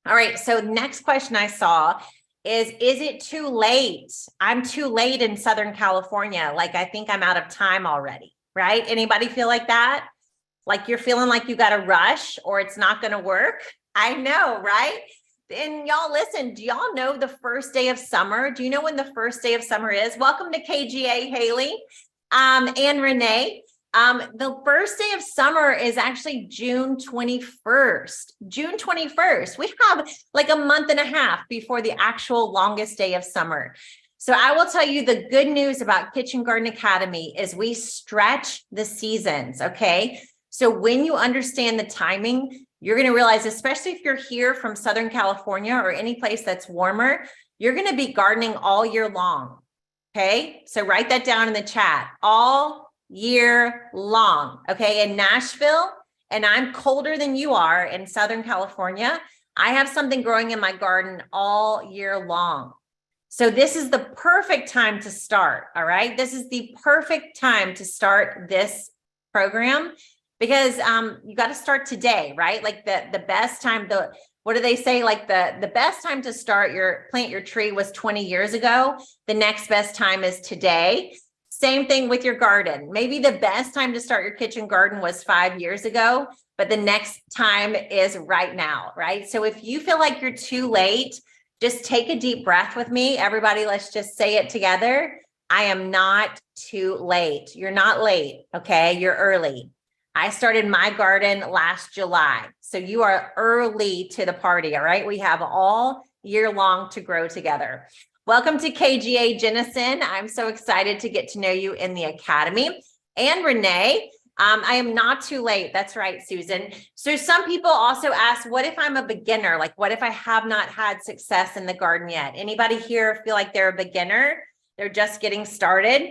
All right. So next question I saw is it too late? I'm too late in Southern California. Like, I think I'm out of time already, right? Anybody feel like that? Like you're feeling like you got to rush or it's not going to work? I know, right? And y'all listen, do y'all know the first day of summer? Do you know when the first day of summer is? Welcome to KGA, Haley, and Renee. The first day of summer is actually June 21st. June 21st. We have like a month and a half before the actual longest day of summer. So I will tell you the good news about Kitchen Garden Academy is we stretch the seasons, okay? So when you understand the timing, you're going to realize, especially if you're here from Southern California or any place that's warmer, you're going to be gardening all year long. Okay. So write that down in the chat, all year long. Okay. In Nashville, and I'm colder than you are in Southern California, I have something growing in my garden all year long. So this is the perfect time to start. All right. This is the perfect time to start this program. Because you got to start today, right? Like the best time, what do they say? Like the best time to plant your tree was 20 years ago. The next best time is today. Same thing with your garden. Maybe the best time to start your kitchen garden was 5 years ago, but the next time is right now, right? So if you feel like you're too late, just take a deep breath with me. Everybody, let's just say it together. I am not too late. You're not late, okay? You're early. I started my garden last July. So you are early to the party, all right? We have all year long to grow together. Welcome to KGA, Jennison. I'm so excited to get to know you in the academy. And Renee, I am not too late. That's right, Susan. So some people also ask, what if I'm a beginner? Like, what if I have not had success in the garden yet? Anybody here feel like they're a beginner? They're just getting started?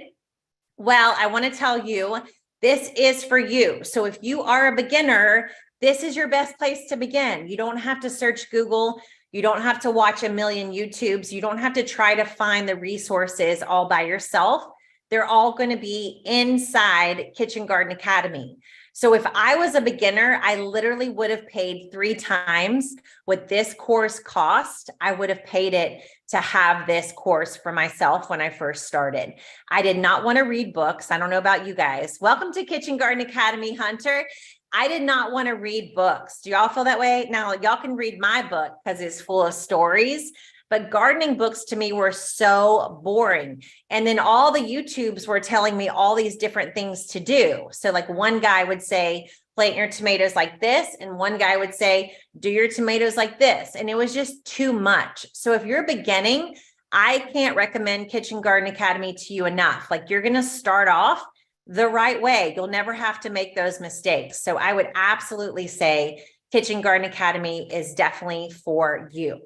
Well, I want to tell you, this is for you. So if you are a beginner, this is your best place to begin. You don't have to search Google. You don't have to watch a million YouTubes. You don't have to try to find the resources all by yourself. They're all going to be inside Kitchen Garden Academy. So if I was a beginner, I literally would have paid 3 times what this course cost. I would have paid it to have this course for myself when I first started. I did not want to read books. I don't know about you guys. Welcome to Kitchen Garden Academy, Hunter. I did not want to read books. Do y'all feel that way? Now, y'all can read my book because it's full of stories, but gardening books to me were so boring. And then all the YouTubes were telling me all these different things to do. So like one guy would say, plant your tomatoes like this. And one guy would say, do your tomatoes like this. And it was just too much. So if you're beginning, I can't recommend Kitchen Garden Academy to you enough. Like you're going to start off the right way. You'll never have to make those mistakes. So I would absolutely say Kitchen Garden Academy is definitely for you.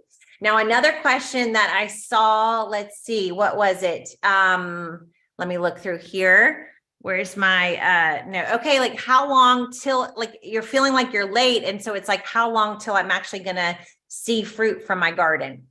Now, another question that I saw, let's see, what was it? Let me look through here. Where's my, no, okay, like how long till, like you're feeling like you're late. And so it's like, how long till I'm actually going to see fruit from my garden?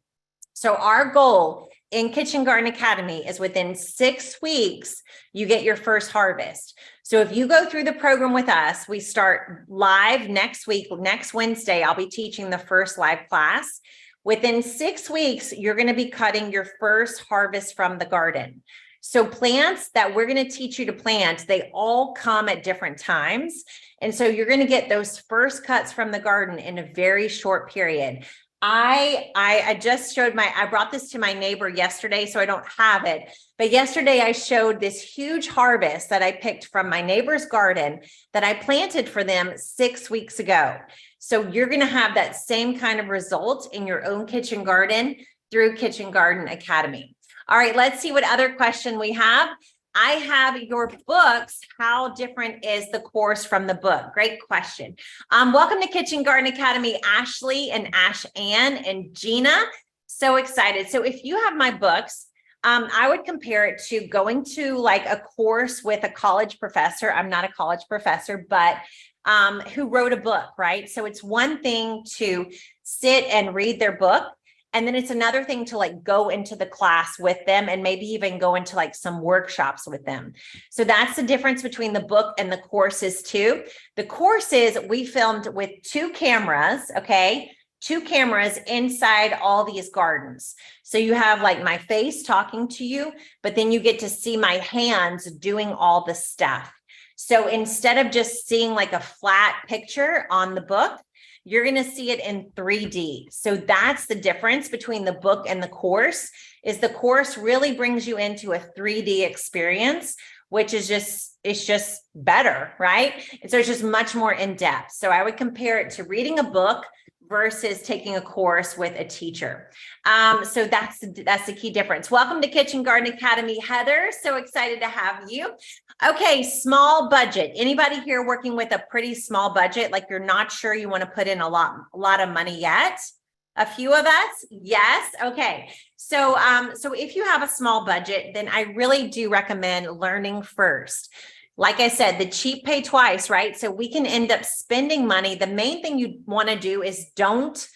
So our goal in Kitchen Garden Academy is within 6 weeks, you get your first harvest. So if you go through the program with us, we start live next week, next Wednesday, I'll be teaching the first live class. Within 6 weeks, you're going to be cutting your first harvest from the garden. So plants that we're going to teach you to plant, they all come at different times. And so you're going to get those first cuts from the garden in a very short period. I just showed I brought this to my neighbor yesterday, so I don't have it. But yesterday I showed this huge harvest that I picked from my neighbor's garden that I planted for them 6 weeks ago. So you're going to have that same kind of result in your own kitchen garden through Kitchen Garden Academy. All right, let's see what other question we have. I have your books. How different is the course from the book? Great question. Welcome to Kitchen Garden Academy, Ashley and Ash Ann and Gina. So excited. So if you have my books, I would compare it to going to like a course with a college professor. I'm not a college professor, but who wrote a book, right? So it's one thing to sit and read their book. And then it's another thing to like go into the class with them and maybe even go into like some workshops with them. So that's the difference between the book and the courses too. The courses we filmed with 2 cameras, okay? 2 cameras inside all these gardens. So you have like my face talking to you, but then you get to see my hands doing all the stuff. So instead of just seeing like a flat picture on the book, you're going to see it in 3D. So that's the difference between the book and the course, is the course really brings you into a 3D experience, which is it's just better, right? And so it's just much more in depth. So I would compare it to reading a book versus taking a course with a teacher. So that's the key difference. Welcome to Kitchen Garden Academy, Heather. So excited to have you. Okay, small budget. Anybody here working with a pretty small budget, like you're not sure you want to put in a lot of money yet? A few of us? Yes. Okay. So if you have a small budget, then I really do recommend learning first. Like I said, the cheap pay twice, right? So we can end up spending money. The main thing you want to do is don't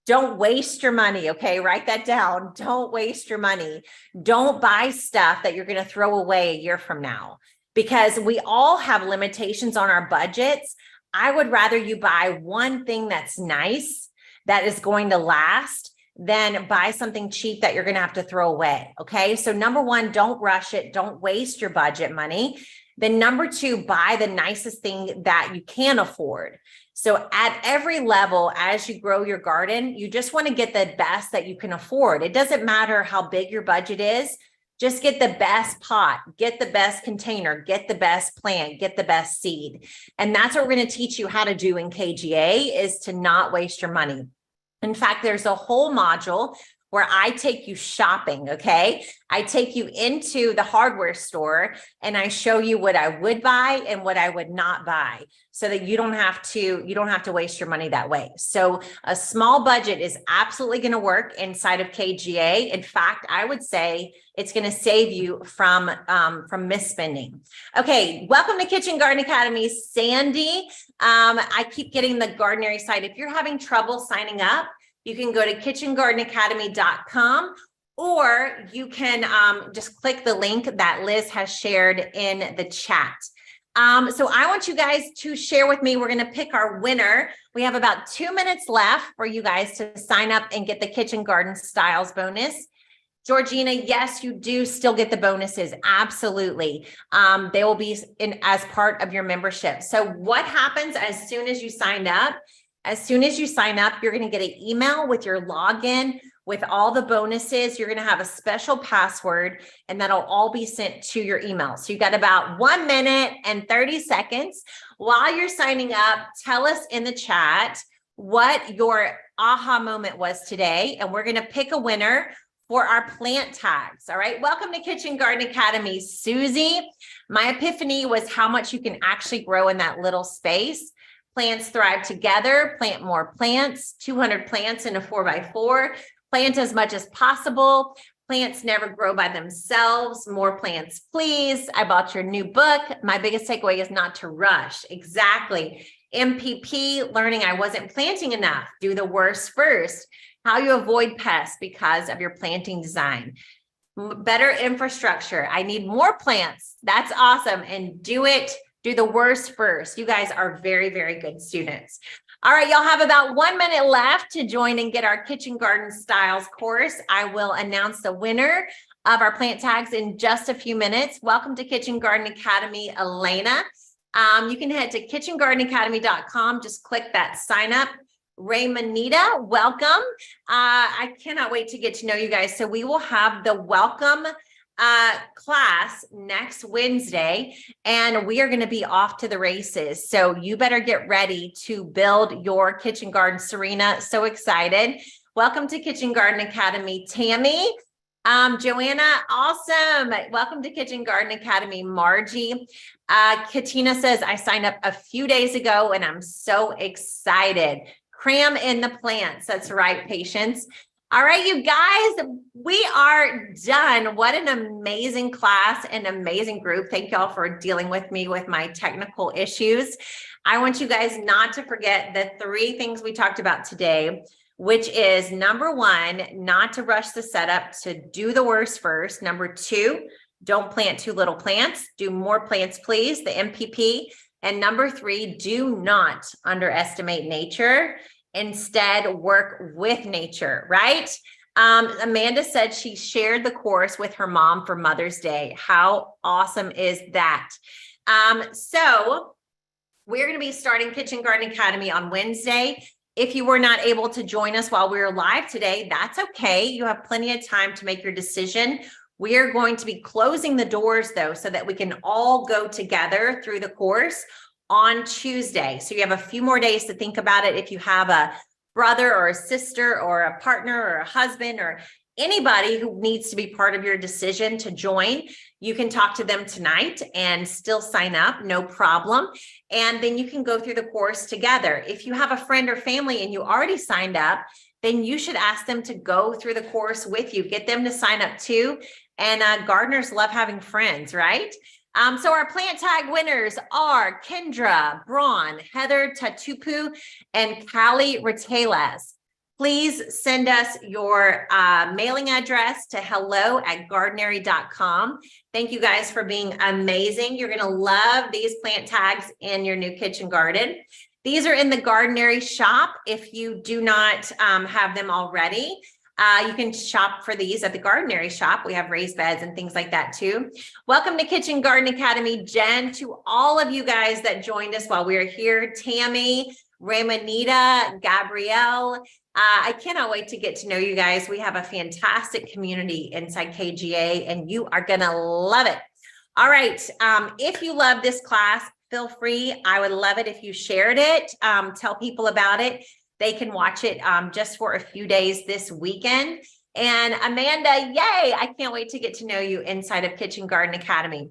waste your money. Okay. Write that down. Don't waste your money. Don't buy stuff that you're going to throw away a year from now, because we all have limitations on our budgets. I would rather you buy one thing that's nice, that is going to last, than buy something cheap that you're going to have to throw away. Okay. So number 1, don't rush it. Don't waste your budget money. Then number 2, buy the nicest thing that you can afford. So at every level, as you grow your garden, you just want to get the best that you can afford. It doesn't matter how big your budget is. Just get the best pot, get the best container, get the best plant, get the best seed. And that's what we're going to teach you how to do in KGA, is to not waste your money. In fact, there's a whole module where I take you shopping, okay? I take you into the hardware store and I show you what I would buy and what I would not buy, so that you don't have to waste your money that way. So a small budget is absolutely going to work inside of KGA. In fact, I would say it's going to save you from misspending. Okay, welcome to Kitchen Garden Academy, Sandy. I keep getting the Gardenary site. If you're having trouble signing up, you can go to kitchengardenacademy.com, or you can just click the link that Liz has shared in the chat. So I want you guys to share with me. We're going to pick our winner. We have about 2 minutes left for you guys to sign up and get the Kitchen Garden Styles bonus. Georgina, yes, you do still get the bonuses. Absolutely. They will be as part of your membership. So what happens as soon as you sign up? As soon as you sign up, you're going to get an email with your login with all the bonuses. You're going to have a special password, and that'll all be sent to your email. So you got about 1 minute and 30 seconds. While you're signing up, tell us in the chat what your aha moment was today, and we're going to pick a winner for our plant tags. All right. Welcome to Kitchen Garden Academy, Susie. My epiphany was how much you can actually grow in that little space. Plants thrive together. Plant more plants, 200 plants in a 4x4. Plant as much as possible. Plants never grow by themselves. More plants, please. I bought your new book. My biggest takeaway is not to rush. Exactly. MPP, learning I wasn't planting enough. Do the worst first. How you avoid pests because of your planting design. Better infrastructure. I need more plants. That's awesome. And do the worst first. You guys are very, very good students. All right, y'all have about 1 minute left to join and get our Kitchen Garden Styles course. I will announce the winner of our plant tags in just a few minutes. Welcome to Kitchen Garden Academy, Elena. You can head to kitchengardenacademy.com. Just click that sign up. Raymonita, welcome. I cannot wait to get to know you guys. So we will have the welcome class next Wednesday, and we are going to be off to the races. So you better get ready to build your kitchen garden. Serena, so excited. Welcome to Kitchen Garden Academy, Tammy. Joanna, awesome. Welcome to Kitchen Garden Academy, Margie. Katina says, I signed up a few days ago and I'm so excited. Cram in the plants. That's right, Patience. All right, you guys, we are done. What an amazing class and amazing group. Thank y'all for dealing with me with my technical issues. I want you guys not to forget the 3 things we talked about today, which is number 1, not to rush the setup, to do the worst first. Number 2, don't plant too little plants. Do more plants, please, the MPP. And number 3, do not underestimate nature. Instead, work with nature, right? Amanda said she shared the course with her mom for Mother's Day. How awesome is that? So we're going to be starting Kitchen Garden Academy on Wednesday. If you were not able to join us while we were live today, that's okay. You have plenty of time to make your decision. We are going to be closing the doors though, so that we can all go together through the course on Tuesday. So you have a few more days to think about it. If you have a brother or a sister or a partner or a husband or anybody who needs to be part of your decision to join, you can talk to them tonight and still sign up, no problem. And then you can go through the course together. If you have a friend or family and you already signed up, then you should ask them to go through the course with you. Get them to sign up too. And gardeners love having friends, right? So our plant tag winners are Kendra Braun, Heather Tatupu, and Callie Ratelas. Please send us your mailing address to hello@gardenary.com. Thank you guys for being amazing. You're going to love these plant tags in your new kitchen garden. These are in the Gardenary shop. If you do not have them already, you can shop for these at the Gardenary shop. We have raised beds and things like that too. Welcome to Kitchen Garden Academy, Jen, to all of you guys that joined us while we were here. Tammy, Ramonita, Gabrielle. I cannot wait to get to know you guys. We have a fantastic community inside KGA and you are going to love it. All right. If you love this class, feel free. I would love it if you shared it. Tell people about it. They can watch it just for a few days this weekend. And Amanda, yay, I can't wait to get to know you inside of Kitchen Garden Academy.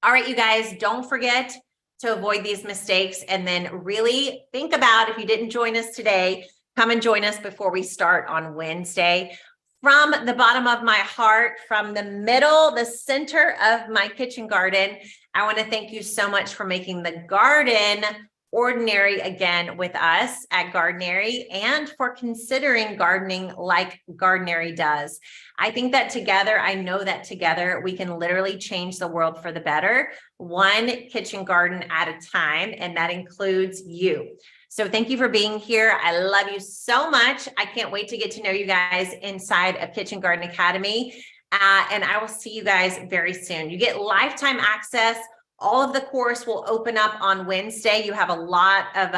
All right, you guys, don't forget to avoid these mistakes and then really think about, if you didn't join us today, come and join us before we start on Wednesday. From the bottom of my heart, from the middle, the center of my kitchen garden, I want to thank you so much for making the garden ordinary again with us at Gardenary and for considering gardening like Gardenary does. I think that together, I know that together, we can literally change the world for the better, one kitchen garden at a time, and that includes you. So thank you for being here. I love you so much. I can't wait to get to know you guys inside of Kitchen Garden Academy. And I will see you guys very soon. You get lifetime access. All of the course will open up on Wednesday. You have a lot of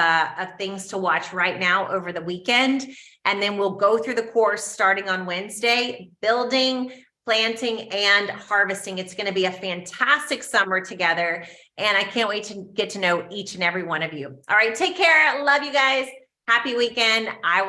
things to watch right now over the weekend. And then we'll go through the course starting on Wednesday, building, planting, and harvesting. It's going to be a fantastic summer together. And I can't wait to get to know each and every one of you. All right, take care. Love you guys. Happy weekend. I will